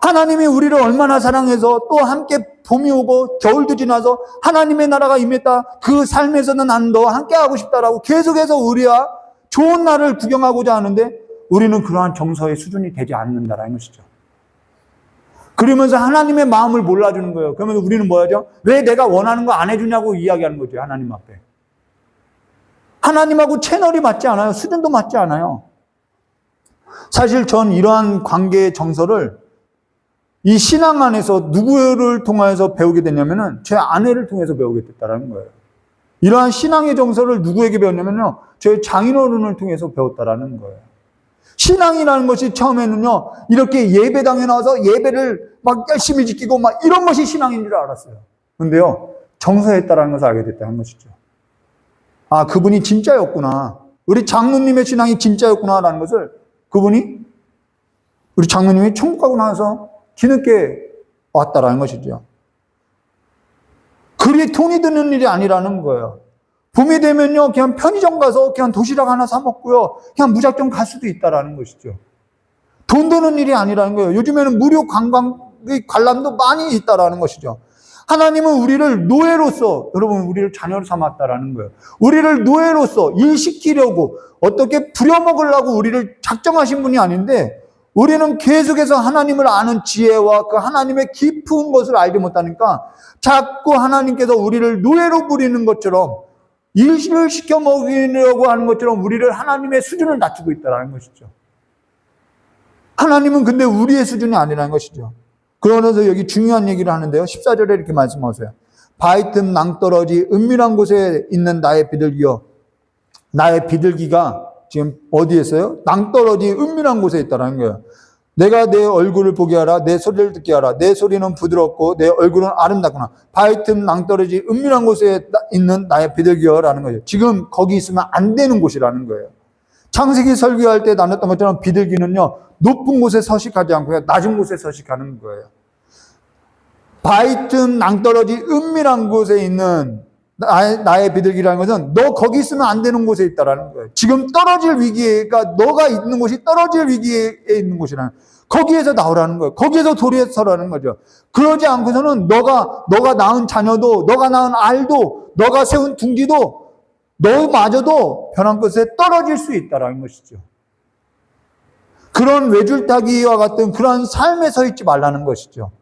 하나님이 우리를 얼마나 사랑해서 또 함께 봄이 오고 겨울도 지나서 하나님의 나라가 임했다. 그 삶에서는 나는 너와 함께 하고 싶다라고 계속해서 우리와 좋은 날을 구경하고자 하는데 우리는 그러한 정서의 수준이 되지 않는다라는 것이죠. 그러면서 하나님의 마음을 몰라주는 거예요. 그러면 우리는 뭐 하죠? 왜 내가 원하는 거 안 해주냐고 이야기하는 거죠. 하나님 앞에. 하나님하고 채널이 맞지 않아요. 수준도 맞지 않아요. 사실 전 이러한 관계의 정서를 이 신앙 안에서 누구를 통해서 배우게 됐냐면은 제 아내를 통해서 배우게 됐다라는 거예요. 이러한 신앙의 정서를 누구에게 배웠냐면요. 제 장인어른을 통해서 배웠다라는 거예요. 신앙이라는 것이 처음에는요, 이렇게 예배당에 나와서 예배를 막 열심히 지키고 막 이런 것이 신앙인 줄 알았어요. 근데요, 정서했다라는 것을 알게 됐다는 것이죠. 아, 그분이 진짜였구나. 우리 장로님의 신앙이 진짜였구나라는 것을 우리 장로님이 천국 가고 나서 뒤늦게 왔다라는 것이죠. 그리 돈이 드는 일이 아니라는 거예요. 봄이 되면요, 그냥 편의점 가서 그냥 도시락 하나 사 먹고요, 그냥 무작정 갈 수도 있다라는 것이죠. 돈 드는 일이 아니라는 거예요. 요즘에는 무료 관람도 많이 있다라는 것이죠. 하나님은 우리를 노예로서, 여러분, 우리를 자녀로 삼았다라는 거예요. 우리를 노예로서 일시키려고 어떻게 부려먹으려고 우리를 작정하신 분이 아닌데, 우리는 계속해서 하나님을 아는 지혜와 그 하나님의 깊은 것을 알지 못하니까 자꾸 하나님께서 우리를 노예로 부리는 것처럼 일을 시켜 먹이려고 하는 것처럼 우리를 하나님의 수준을 낮추고 있다는 것이죠. 하나님은 근데 우리의 수준이 아니라는 것이죠. 그러면서 여기 중요한 얘기를 하는데요. 14절에 이렇게 말씀하세요. 바위 틈 낭떠러지 은밀한 곳에 있는 나의 비둘기여. 나의 비둘기가 지금 어디에 있어요? 낭떠러지 은밀한 곳에 있다는 거예요. 내가 내 얼굴을 보게 하라. 내 소리를 듣게 하라. 내 소리는 부드럽고 내 얼굴은 아름답구나. 바위 틈 낭떠러지 은밀한 곳에 있는 나의 비둘기여라는 거예요. 지금 거기 있으면 안 되는 곳이라는 거예요. 창세기 설교할 때 나눴던 것처럼 비둘기는요, 높은 곳에 서식하지 않고요, 낮은 곳에 서식하는 거예요. 바위 틈 낭떠러지 은밀한 곳에 있는 나의 비둘기라는 것은 너 거기 있으면 안 되는 곳에 있다라는 거예요. 지금 떨어질 위기가 너가 있는 곳이 떨어질 위기에 있는 곳이라는, 거기에서 나오라는 거예요. 거기에서 도리에서라는 거죠. 그러지 않고서는 너가 낳은 자녀도, 너가 낳은 알도, 너가 세운 둥지도 너마저도 벼랑 끝에 떨어질 수 있다라는 것이죠. 그런 외줄타기와 같은 그런 삶에 서 있지 말라는 것이죠.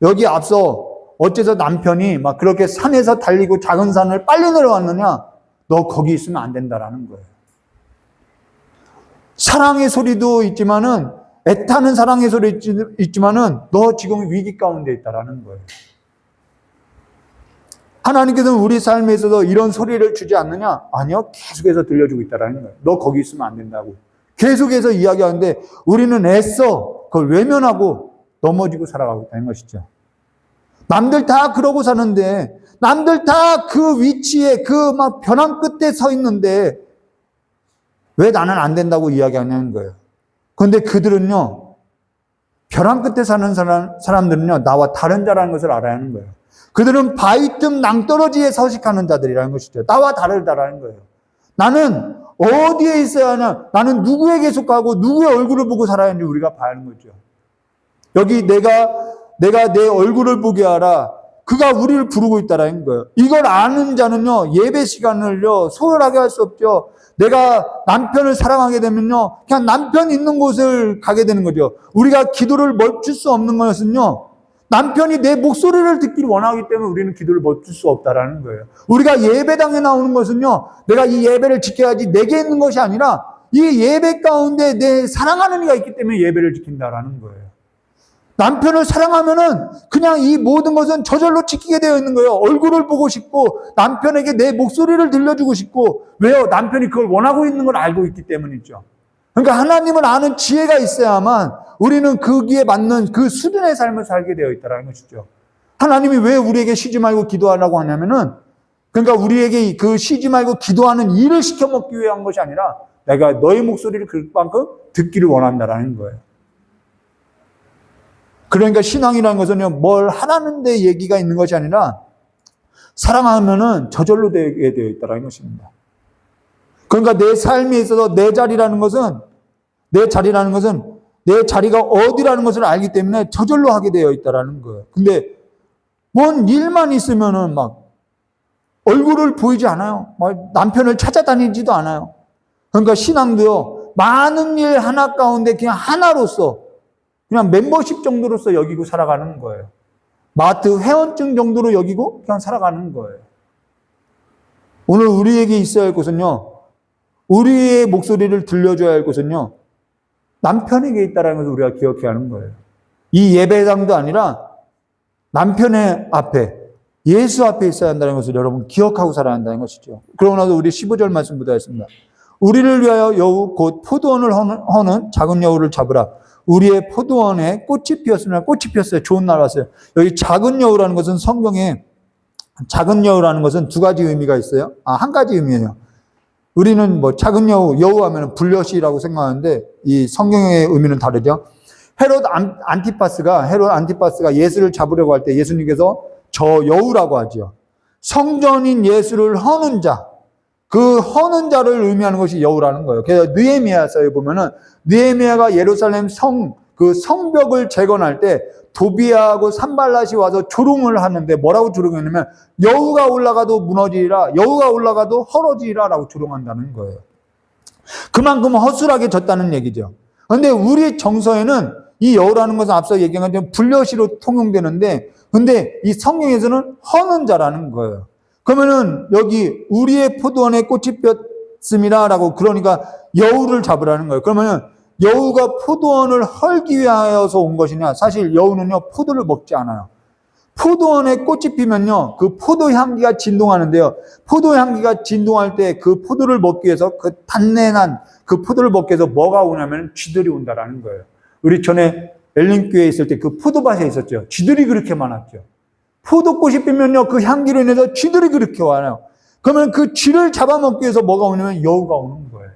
여기 앞서 어째서 남편이 막 그렇게 산에서 달리고 작은 산을 빨리 내려왔느냐? 너 거기 있으면 안 된다라는 거예요. 사랑의 소리도 있지만은, 애타는 사랑의 소리 있지만은 너 지금 위기 가운데 있다라는 거예요. 하나님께서는 우리 삶에 있어서 이런 소리를 주지 않느냐? 아니요. 계속해서 들려주고 있다라는 거예요. 너 거기 있으면 안 된다고. 계속해서 이야기하는데 우리는 애써 그걸 외면하고 넘어지고 살아가고 있다는 것이죠. 남들 다 그러고 사는데, 남들 다 그 위치에 그 막 벼랑 끝에 서 있는데 왜 나는 안 된다고 이야기하냐는 거예요. 그런데 그들은요, 벼랑 끝에 사는 사람들은요, 나와 다른 자라는 것을 알아야 하는 거예요. 그들은 바위 틈 낭떠러지에 서식하는 자들이라는 것이죠. 나와 다르다라는 거예요. 나는 어디에 있어야 하냐? 나는 누구에게 속하고 누구의 얼굴을 보고 살아야 하는지 우리가 봐야 하는 거죠. 여기 내가 내 얼굴을 보게 하라. 그가 우리를 부르고 있다라는 거예요. 이걸 아는 자는요, 예배 시간을요, 소홀하게 할 수 없죠. 내가 남편을 사랑하게 되면요, 그냥 남편 있는 곳을 가게 되는 거죠. 우리가 기도를 멈출 수 없는 것은요, 남편이 내 목소리를 듣기를 원하기 때문에 우리는 기도를 멈출 수 없다라는 거예요. 우리가 예배당에 나오는 것은요, 내가 이 예배를 지켜야지 내게 있는 것이 아니라 이 예배 가운데 내 사랑하는 이가 있기 때문에 예배를 지킨다라는 거예요. 남편을 사랑하면은 그냥 이 모든 것은 저절로 지키게 되어 있는 거예요. 얼굴을 보고 싶고 남편에게 내 목소리를 들려주고 싶고, 왜요? 남편이 그걸 원하고 있는 걸 알고 있기 때문이죠. 그러니까 하나님을 아는 지혜가 있어야만 우리는 거기에 맞는 그 수준의 삶을 살게 되어 있다는 것이죠. 하나님이 왜 우리에게 쉬지 말고 기도하라고 하냐면은, 그러니까 우리에게 그 쉬지 말고 기도하는 일을 시켜먹기 위한 것이 아니라 내가 너의 목소리를 그만큼 듣기를 원한다라는 거예요. 그러니까 신앙이라는 것은요, 뭘 하라는 데 얘기가 있는 것이 아니라 사랑하면은 저절로 되게 되어 있다는 것입니다. 그러니까 내 삶에 있어서 내 자리라는 것은 내 자리가 어디라는 것을 알기 때문에 저절로 하게 되어 있다는 거예요. 근데 뭔 일만 있으면은 막 얼굴을 보이지 않아요. 막 남편을 찾아다니지도 않아요. 그러니까 신앙도요, 많은 일 하나 가운데 그냥 하나로서, 그냥 멤버십 정도로서 여기고 살아가는 거예요. 마트 회원증 정도로 여기고 그냥 살아가는 거예요. 오늘 우리에게 있어야 할 것은요, 우리의 목소리를 들려줘야 할 것은요, 남편에게 있다는 것을 우리가 기억해야 하는 거예요. 이 예배당도 아니라 남편의 앞에, 예수 앞에 있어야 한다는 것을 여러분 기억하고 살아야 한다는 것이죠. 그러고 나서 우리 15절 말씀부터 했습니다. 우리를 위하여 여우 곧 포도원을 허는 작은 여우를 잡으라. 우리의 포도원에 꽃이 피었으면 꽃이 피었어요. 좋은 날 왔어요. 여기 작은 여우라는 것은 성경에 작은 여우라는 것은 두 가지 의미가 있어요. 한 가지 의미예요. 우리는 뭐 작은 여우 하면 불려시라고 생각하는데 이 성경의 의미는 다르죠. 헤롯 안티파스가 예수를 잡으려고 할 때 예수님께서 저 여우라고 하죠. 성전인 예수를 허는 자, 그 허는 자를 의미하는 것이 여우라는 거예요. 그래서 느헤미야서에 보면은 느헤미야가 예루살렘 그 성벽을 재건할 때 도비아하고 산발랏이 와서 조롱을 하는데 뭐라고 조롱했냐면 여우가 올라가도 무너지리라, 여우가 올라가도 헐어지리라라고 조롱한다는 거예요. 그만큼 허술하게 졌다는 얘기죠. 그런데 우리 정서에는 이 여우라는 것은 앞서 얘기한 것처럼 불려시로 통용되는데, 근데 이 성경에서는 허는 자라는 거예요. 그러면은 여기 우리의 포도원에 꽃이 피었음이라라고, 그러니까 여우를 잡으라는 거예요. 그러면은 여우가 포도원을 헐기 위하여서 온 것이냐? 사실 여우는요, 포도를 먹지 않아요. 포도원에 꽃이 피면요, 그 포도 향기가 진동하는데요. 포도 향기가 진동할 때 그 포도를 먹기 위해서, 그 단내난 그 포도를 먹기 위해서 뭐가 오냐면 쥐들이 온다라는 거예요. 우리 전에 엘린교회에 있을 때 그 포도밭에 있었죠. 쥐들이 그렇게 많았죠. 포도꽃이 피면요, 그 향기로 인해서 쥐들이 그렇게 와요. 그러면 그 쥐를 잡아먹기 위해서 뭐가 오냐면 여우가 오는 거예요.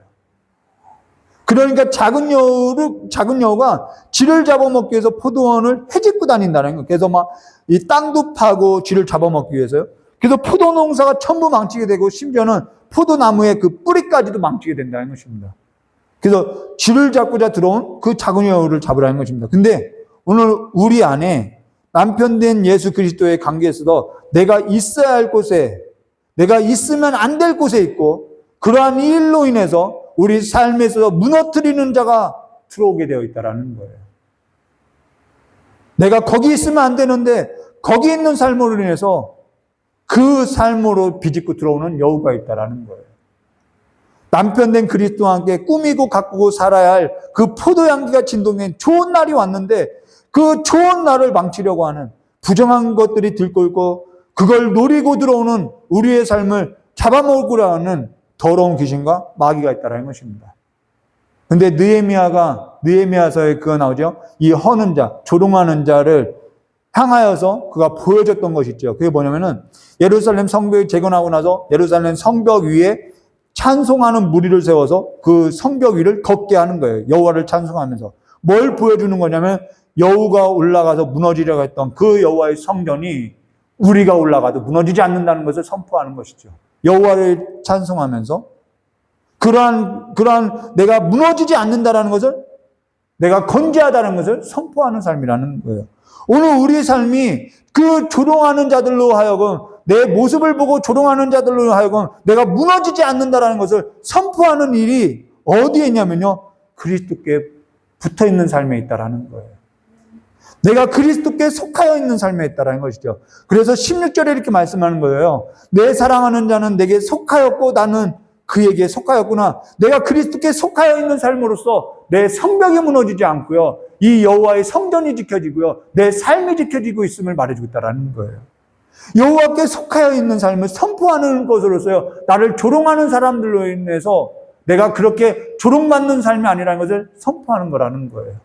그러니까 작은 여우가 쥐를 잡아먹기 위해서 포도원을 헤집고 다닌다는 거예요. 그래서 막 이 땅도 파고 쥐를 잡아먹기 위해서요. 그래서 포도 농사가 전부 망치게 되고 심지어는 포도나무의 그 뿌리까지도 망치게 된다는 것입니다. 그래서 쥐를 잡고자 들어온 그 작은 여우를 잡으라는 것입니다. 근데 오늘 우리 안에 남편 된 예수 그리스도의 관계에서도 내가 있어야 할 곳에, 내가 있으면 안 될 곳에 있고, 그러한 일로 인해서 우리 삶에서 무너뜨리는 자가 들어오게 되어 있다는 거예요. 내가 거기 있으면 안 되는데 거기 있는 삶으로 인해서 그 삶으로 비집고 들어오는 여우가 있다는 거예요. 남편 된 그리스도와 함께 꾸미고 가꾸고 살아야 할 그 포도향기가 진동된 좋은 날이 왔는데 그 좋은 날을 망치려고 하는 부정한 것들이 들끓고 그걸 노리고 들어오는 우리의 삶을 잡아먹으려 하는 더러운 귀신과 마귀가 있다는 것입니다. 근데 느헤미야서에 그거 나오죠. 이 허는 자, 조롱하는 자를 향하여서 그가 보여줬던 것이 있죠. 그게 뭐냐면은 예루살렘 성벽이 재건하고 나서 예루살렘 성벽 위에 찬송하는 무리를 세워서 그 성벽 위를 걷게 하는 거예요. 여호와를 찬송하면서. 뭘 보여주는 거냐면 여우가 올라가서 무너지려고 했던 그 여호와의 성전이 우리가 올라가도 무너지지 않는다는 것을 선포하는 것이죠. 여호와를 찬송하면서 그러한 내가 무너지지 않는다라는 것을, 내가 건재하다는 것을 선포하는 삶이라는 거예요. 오늘 우리의 삶이 그 조롱하는 자들로 하여금, 내 모습을 보고 조롱하는 자들로 하여금 내가 무너지지 않는다라는 것을 선포하는 일이 어디에 있냐면요, 그리스도께 붙어 있는 삶에 있다라는 거예요. 내가 그리스도께 속하여 있는 삶에 있다라는 것이죠. 그래서 16절에 이렇게 말씀하는 거예요. 내 사랑하는 자는 내게 속하였고 나는 그에게 속하였구나. 내가 그리스도께 속하여 있는 삶으로서 내 성벽이 무너지지 않고요, 이 여호와의 성전이 지켜지고요, 내 삶이 지켜지고 있음을 말해주고 있다는 거예요. 여호와께 속하여 있는 삶을 선포하는 것으로서요, 나를 조롱하는 사람들로 인해서 내가 그렇게 조롱받는 삶이 아니라는 것을 선포하는 거라는 거예요.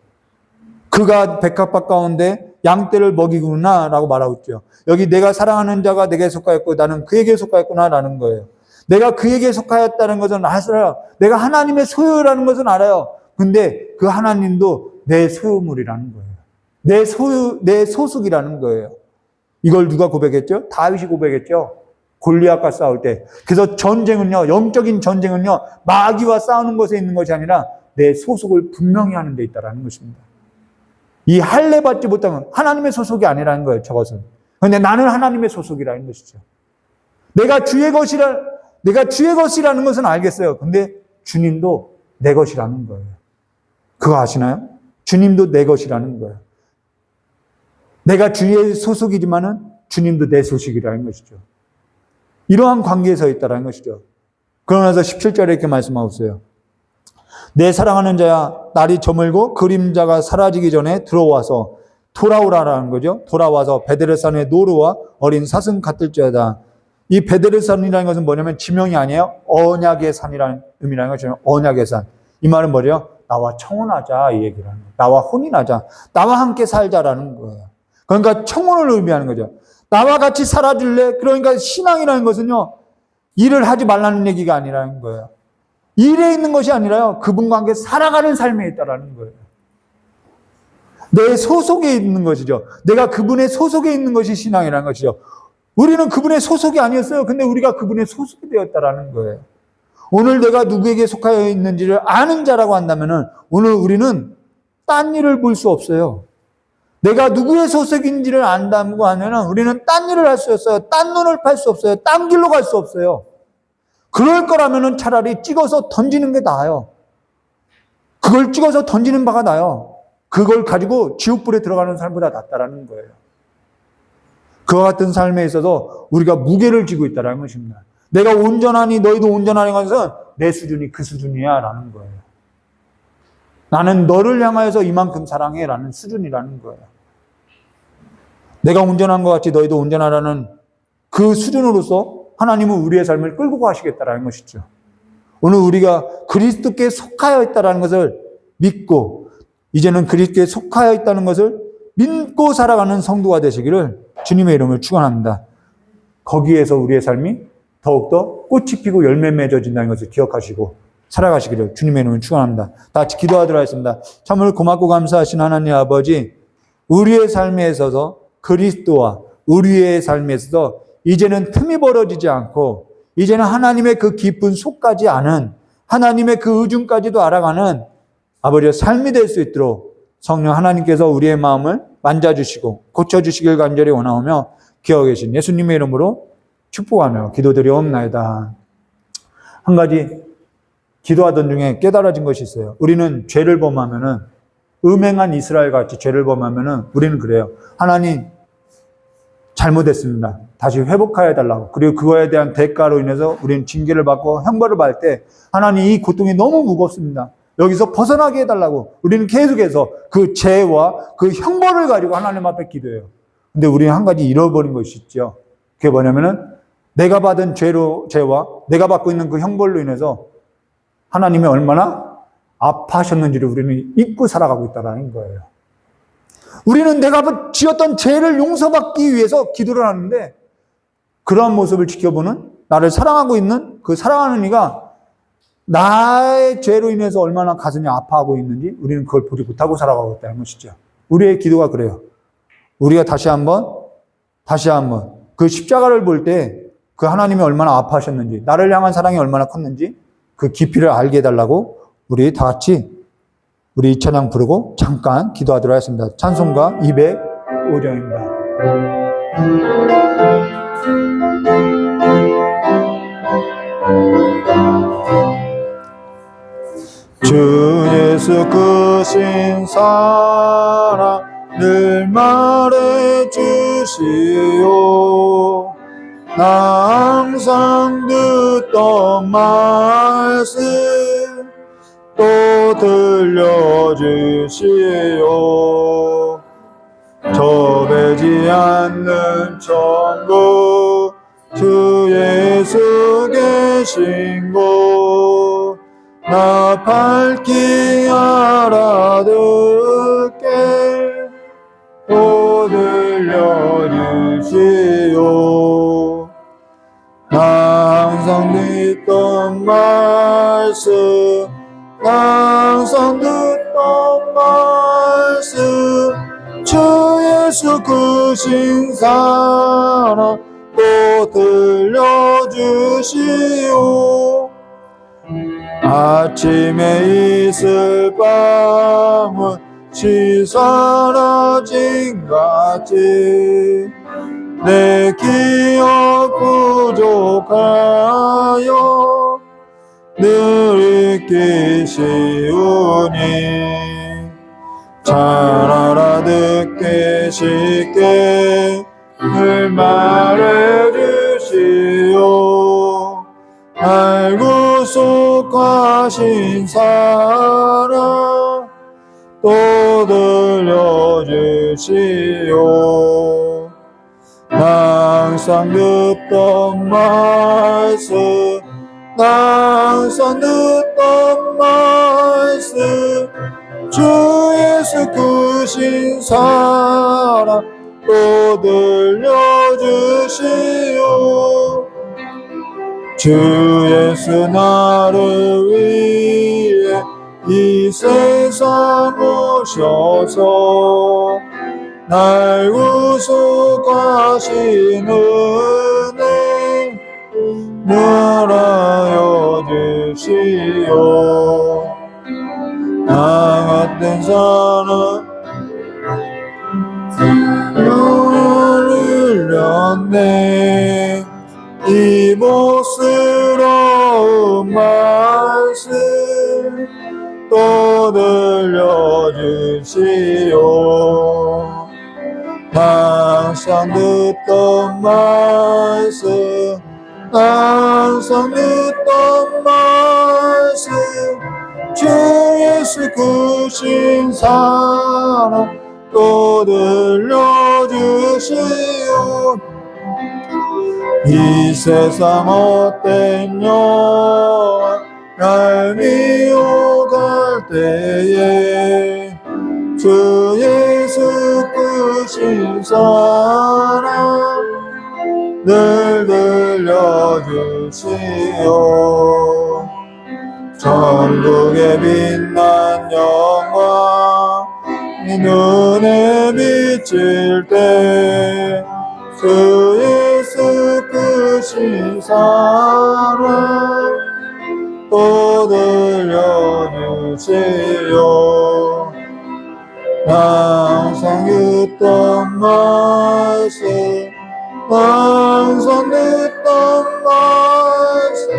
그가 백합밭 가운데 양떼를 먹이구나라고 말하고 있죠. 여기 내가 사랑하는 자가 내게 속하였고 나는 그에게 속하였구나라는 거예요. 내가 그에게 속하였다는 것은 알아요. 내가 하나님의 소유라는 것은 알아요. 근데 그 하나님도 내 소유물이라는 거예요. 내 소유, 내 소속이라는 거예요. 이걸 누가 고백했죠? 다윗이 고백했죠. 골리앗과 싸울 때. 그래서 전쟁은요, 영적인 전쟁은요, 마귀와 싸우는 것에 있는 것이 아니라 내 소속을 분명히 하는 데 있다는 것입니다. 이 할례 받지 못하면 하나님의 소속이 아니라는 거예요, 저것은. 그런데 나는 하나님의 소속이라는 것이죠. 내가 주의 것이라는 것은 알겠어요. 근데 주님도 내 것이라는 거예요. 그거 아시나요? 주님도 내 것이라는 거예요. 내가 주의 소속이지만은 주님도 내 소식이라는 것이죠. 이러한 관계에 서 있다는 것이죠. 그러면서 17절에 이렇게 말씀하고 있어요. 내 사랑하는 자야, 날이 저물고 그림자가 사라지기 전에 들어와서 돌아오라라는 거죠. 돌아와서 베델산의 노루와 어린 사슴 같을지어다. 이 베델산이라는 것은 뭐냐면 지명이 아니에요. 언약의 산이라는 의미라는 것이죠. 언약의 산. 이 말은 뭐래요? 나와 청혼하자 이 얘기라는 거예요. 나와 혼인하자. 나와 함께 살자라는 거예요. 그러니까 청혼을 의미하는 거죠. 나와 같이 살아줄래? 그러니까 신앙이라는 것은요. 일을 하지 말라는 얘기가 아니라는 거예요. 일에 있는 것이 아니라요. 그분과 함께 살아가는 삶에 있다라는 거예요. 내 소속에 있는 것이죠. 내가 그분의 소속에 있는 것이 신앙이라는 것이죠. 우리는 그분의 소속이 아니었어요. 근데 우리가 그분의 소속이 되었다라는 거예요. 오늘 내가 누구에게 속하여 있는지를 아는 자라고 한다면은 오늘 우리는 딴 일을 볼 수 없어요. 내가 누구의 소속인지를 안다고 하면은 우리는 딴 일을 할 수 없어요. 딴 눈을 팔 수 없어요. 딴 길로 갈 수 없어요. 그럴 거라면은 차라리 찍어서 던지는 게 나아요. 그걸 찍어서 던지는 바가 나아요. 그걸 가지고 지옥불에 들어가는 삶보다 낫다라는 거예요. 그와 같은 삶에 있어서 우리가 무게를 지고 있다는 것입니다. 내가 온전하니 너희도 온전하니 것은 내 수준이 그 수준이야 라는 거예요. 나는 너를 향하여서 이만큼 사랑해 라는 수준이라는 거예요. 내가 온전한 것 같이 너희도 온전하라는 그 수준으로서 하나님은 우리의 삶을 끌고 가시겠다라는 것이죠. 오늘 우리가 그리스도께 속하여 있다는 것을 믿고 이제는 그리스도께 속하여 있다는 것을 믿고 살아가는 성도가 되시기를 주님의 이름을 축원합니다. 거기에서 우리의 삶이 더욱더 꽃이 피고 열매 맺어진다는 것을 기억하시고 살아가시기를 주님의 이름을 축원합니다. 다 같이 기도하도록 하겠습니다. 참으로 고맙고 감사하신 하나님 아버지, 우리의 삶에 있어서 그리스도와 우리의 삶에 있어서 이제는 틈이 벌어지지 않고 이제는 하나님의 그 깊은 속까지 아는 하나님의 그 의중까지도 알아가는 아버지의 삶이 될 수 있도록 성령 하나님께서 우리의 마음을 만져주시고 고쳐주시길 간절히 원하오며 기억하 계신 예수님의 이름으로 축복하며 기도드리옵나이다. 한 가지 기도하던 중에 깨달아진 것이 있어요. 우리는 죄를 범하면은 음행한 이스라엘 같이 죄를 범하면은 우리는 그래요. 하나님 잘못했습니다. 다시 회복하여 달라고. 그리고 그거에 대한 대가로 인해서 우리는 징계를 받고 형벌을 받을 때 하나님 이 고통이 너무 무겁습니다. 여기서 벗어나게 해달라고 우리는 계속해서 그 죄와 그 형벌을 가지고 하나님 앞에 기도해요. 근데 우리는 한 가지 잃어버린 것이 있죠. 그게 뭐냐면은 내가 받은 죄와 내가 받고 있는 그 형벌로 인해서 하나님이 얼마나 아파하셨는지를 우리는 잊고 살아가고 있다는 거예요. 우리는 내가 지었던 죄를 용서받기 위해서 기도를 하는데 그러한 모습을 지켜보는 나를 사랑하고 있는 그 사랑하는 이가 나의 죄로 인해서 얼마나 가슴이 아파하고 있는지 우리는 그걸 보지 못하고 살아가고 있다는 것이죠. 우리의 기도가 그래요. 우리가 다시 한번 그 십자가를 볼 때 그 하나님이 얼마나 아파하셨는지 나를 향한 사랑이 얼마나 컸는지 그 깊이를 알게 해달라고 우리 다 같이 우리 이 찬양 부르고 잠깐 기도하도록 하겠습니다. 찬송가 205장입니다. 주 예수 크신 사랑 늘 말해 주시오. 나 항상 듣던 말씀 또 들려주시오. 좁지 않는 천국 주 예수 계신 곳 나 밝히 알아듣게 또 들려주시오. 나 항상 듣던 말씀, 나 항상 듣던 말씀, 주 예수 크신 사랑 또 들려주시오. 아침에 있을 밤은 시 사라진 같이 내 기억 부족하여 늘 잊기 쉬우니 잘 알아듣게 쉽게 늘 말해주시오. 날 구속하신 사랑 또 들려주시오. 나 항상 듣던 말씀, 나 항상 듣던 말씀, 주 예수 크신 사랑 또 들려주시오. 주 예수 나를 위해 이 세상 오셔서 날 구속하신 은혜 늘하여 주시오. 나 같은 사람 영혼을 잃었네. 이 못스러운 말씀 또 들려주시오. 항상 듣던 말씀, 항상 듣던 말씀, 주 예수 크신 사랑 또 들려주시오. 이 세상 헛된 영혼 날 미워갈 때에 주 예수 크신 사랑 늘 들려주시오. 천국에 빛난 영광 이 눈에 비칠 때 주 예수 크신 사랑 또 들려주시오. 항상 듣던 말씀, 항상 듣던 말씀,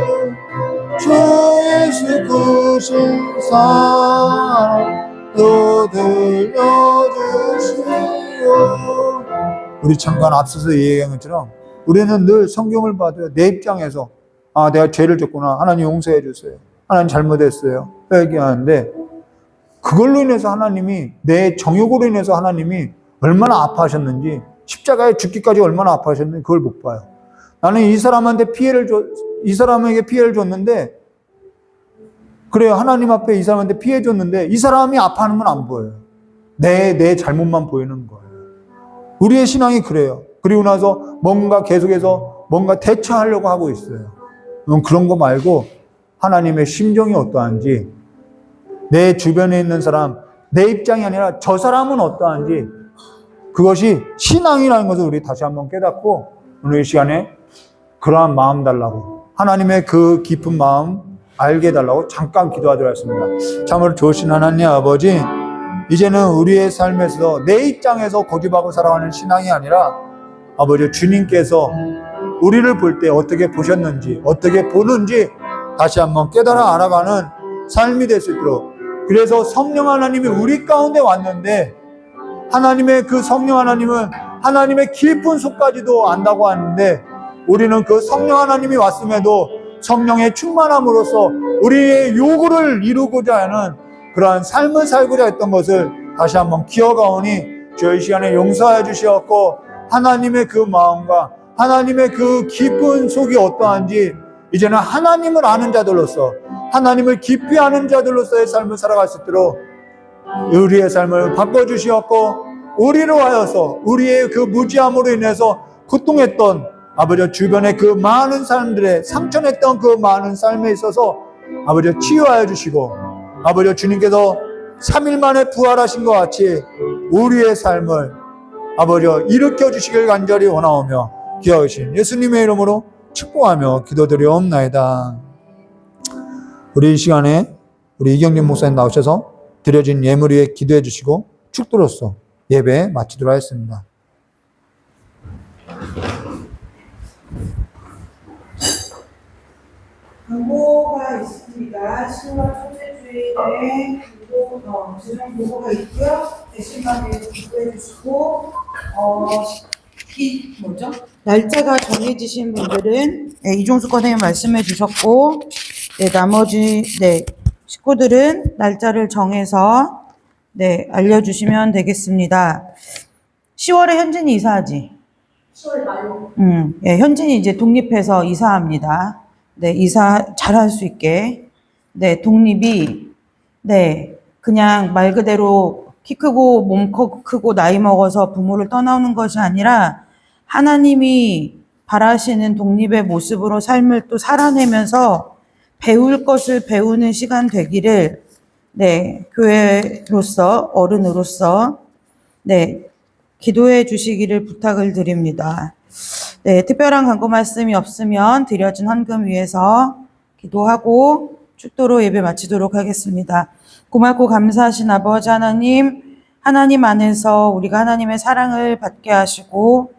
주 예수 크신 사랑 또 들려주시오. 우리 잠깐 앞서서 얘기한 것처럼 우리는 늘 성경을 봐도 내 입장에서 내가 죄를 졌구나, 하나님 용서해 주세요, 하나님 잘못했어요 얘기하는데, 그걸로 인해서 하나님이, 내 정욕으로 인해서 하나님이 얼마나 아파하셨는지, 십자가에 죽기까지 얼마나 아파하셨는지 그걸 못 봐요. 나는 이 사람에게 피해를 줬는데, 그래요, 하나님 앞에 이 사람한테 피해 줬는데 이 사람이 아파하는 건 안 보여요. 내 잘못만 보이는 거예요. 우리의 신앙이 그래요. 그리고 나서 뭔가 계속해서 뭔가 대처하려고 하고 있어요. 그런 거 말고 하나님의 심정이 어떠한지, 내 주변에 있는 사람, 내 입장이 아니라 저 사람은 어떠한지, 그것이 신앙이라는 것을 우리 다시 한번 깨닫고 오늘 이 시간에 그러한 마음 달라고, 하나님의 그 깊은 마음 알게 해달라고 잠깐 기도하도록 하겠습니다. 참으로 좋으신 하나님 아버지, 이제는 우리의 삶에서 내 입장에서 고집하고 살아가는 신앙이 아니라 아버지 주님께서 우리를 볼 때 어떻게 보셨는지, 어떻게 보는지 다시 한번 깨달아 알아가는 삶이 될 수 있도록, 그래서 성령 하나님이 우리 가운데 왔는데 하나님의 그 성령 하나님은 하나님의 깊은 속까지도 안다고 하는데, 우리는 그 성령 하나님이 왔음에도 성령의 충만함으로써 우리의 요구를 이루고자 하는 그러한 삶을 살고자 했던 것을 다시 한번 기억하오니 저희 시간에 용서해 주시었고, 하나님의 그 마음과 하나님의 그 깊은 속이 어떠한지 이제는 하나님을 아는 자들로서, 하나님을 깊이 아는 자들로서의 삶을 살아갈 수 있도록 우리의 삶을 바꿔주시었고, 우리로 하여서 우리의 그 무지함으로 인해서 고통했던 아버지 주변의 그 많은 사람들의 상처냈던 그 많은 삶에 있어서 아버지 치유하여 주시고, 아버지 주님께서 3일 만에 부활하신 것 같이 우리의 삶을 아버지 일으켜 주시길 간절히 원하오며 귀하신 예수님의 이름으로 축복하며 기도드리옵나이다. 우리 이 시간에 우리 이경림 목사님 나오셔서 드려진 예물 위에 기도해 주시고 축도로서 예배 마치도록 하겠습니다.
광고가 있습니다. 10월 첫째 주일에 재정 보고가 있고요. 대신방에 기도해 주시고, 날짜가 정해지신 분들은 이종수 권장님 말씀해 주셨고, 나머지 식구들은 날짜를 정해서 알려주시면 되겠습니다. 10월에 현진이 이사하지?
10월 말.
현진이 이제 독립해서 이사합니다. 이사 잘할 수 있게. 독립이, 그냥 말 그대로 키 크고 몸 크고 나이 먹어서 부모를 떠나오는 것이 아니라 하나님이 바라시는 독립의 모습으로 삶을 또 살아내면서 배울 것을 배우는 시간 되기를, 교회로서, 어른으로서, 기도해 주시기를 부탁을 드립니다. 특별한 간구 말씀이 없으면 드려진 헌금 위해서 기도하고 축도로 예배 마치도록 하겠습니다. 고맙고 감사하신 아버지 하나님, 하나님 안에서 우리가 하나님의 사랑을 받게 하시고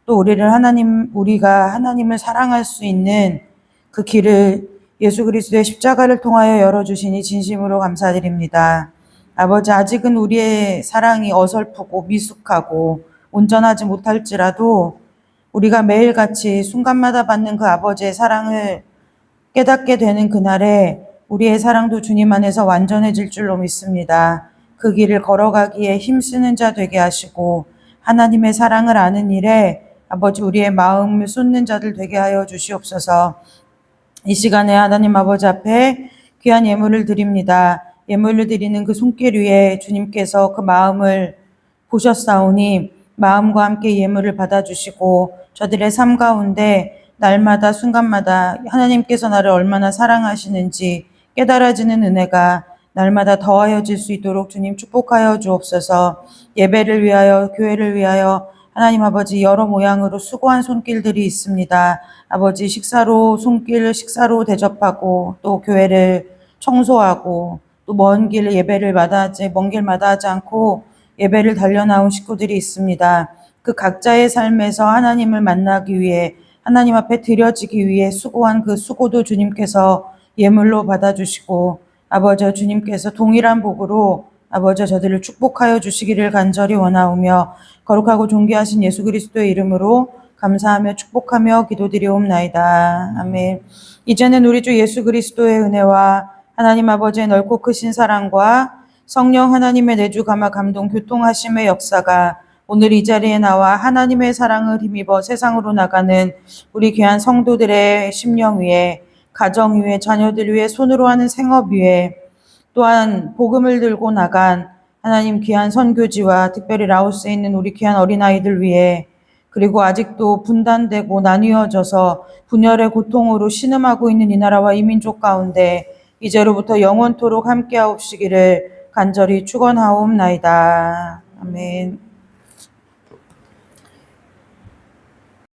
또 우리가 하나님을 사랑할 수 있는 그 길을 예수 그리스도의 십자가를 통하여 열어주시니 진심으로 감사드립니다. 아버지, 아직은 우리의 사랑이 어설프고 미숙하고 온전하지 못할지라도 우리가 매일같이 순간마다 받는 그 아버지의 사랑을 깨닫게 되는 그날에 우리의 사랑도 주님 안에서 완전해질 줄로 믿습니다. 그 길을 걸어가기에 힘쓰는 자 되게 하시고 하나님의 사랑을 아는 일에 아버지 우리의 마음을 쏟는 자들 되게 하여 주시옵소서. 이 시간에 하나님 아버지 앞에 귀한 예물을 드립니다. 예물을 드리는 그 손길 위에 주님께서 그 마음을 보셨사오니 마음과 함께 예물을 받아주시고 저들의 삶 가운데 날마다 순간마다 하나님께서 나를 얼마나 사랑하시는지 깨달아지는 은혜가 날마다 더하여질 수 있도록 주님 축복하여 주옵소서. 예배를 위하여 교회를 위하여 하나님 아버지 여러 모양으로 수고한 손길들이 있습니다. 아버지 식사로 대접하고 또 교회를 청소하고 또 먼 길 마다하지 않고 예배를 달려나온 식구들이 있습니다. 그 각자의 삶에서 하나님을 만나기 위해 하나님 앞에 드려지기 위해 수고한 그 수고도 주님께서 예물로 받아주시고 아버지 주님께서 동일한 복으로 아버지 저들을 축복하여 주시기를 간절히 원하오며 거룩하고 존귀하신 예수 그리스도의 이름으로 감사하며 축복하며 기도드리옵나이다. 아멘. 이제는 우리 주 예수 그리스도의 은혜와 하나님 아버지의 넓고 크신 사랑과 성령 하나님의 내주 감화 감동 교통하심의 역사가 오늘 이 자리에 나와 하나님의 사랑을 힘입어 세상으로 나가는 우리 귀한 성도들의 심령 위에, 가정 위에, 자녀들 위에, 손으로 하는 생업 위에, 또한 복음을 들고 나간 하나님 귀한 선교지와 특별히 라오스에 있는 우리 귀한 어린아이들 위에, 그리고 아직도 분단되고 나뉘어져서 분열의 고통으로 신음하고 있는 이 나라와 이 민족 가운데 이제로부터 영원토록 함께하옵시기를 간절히 축원하옵나이다. 아멘.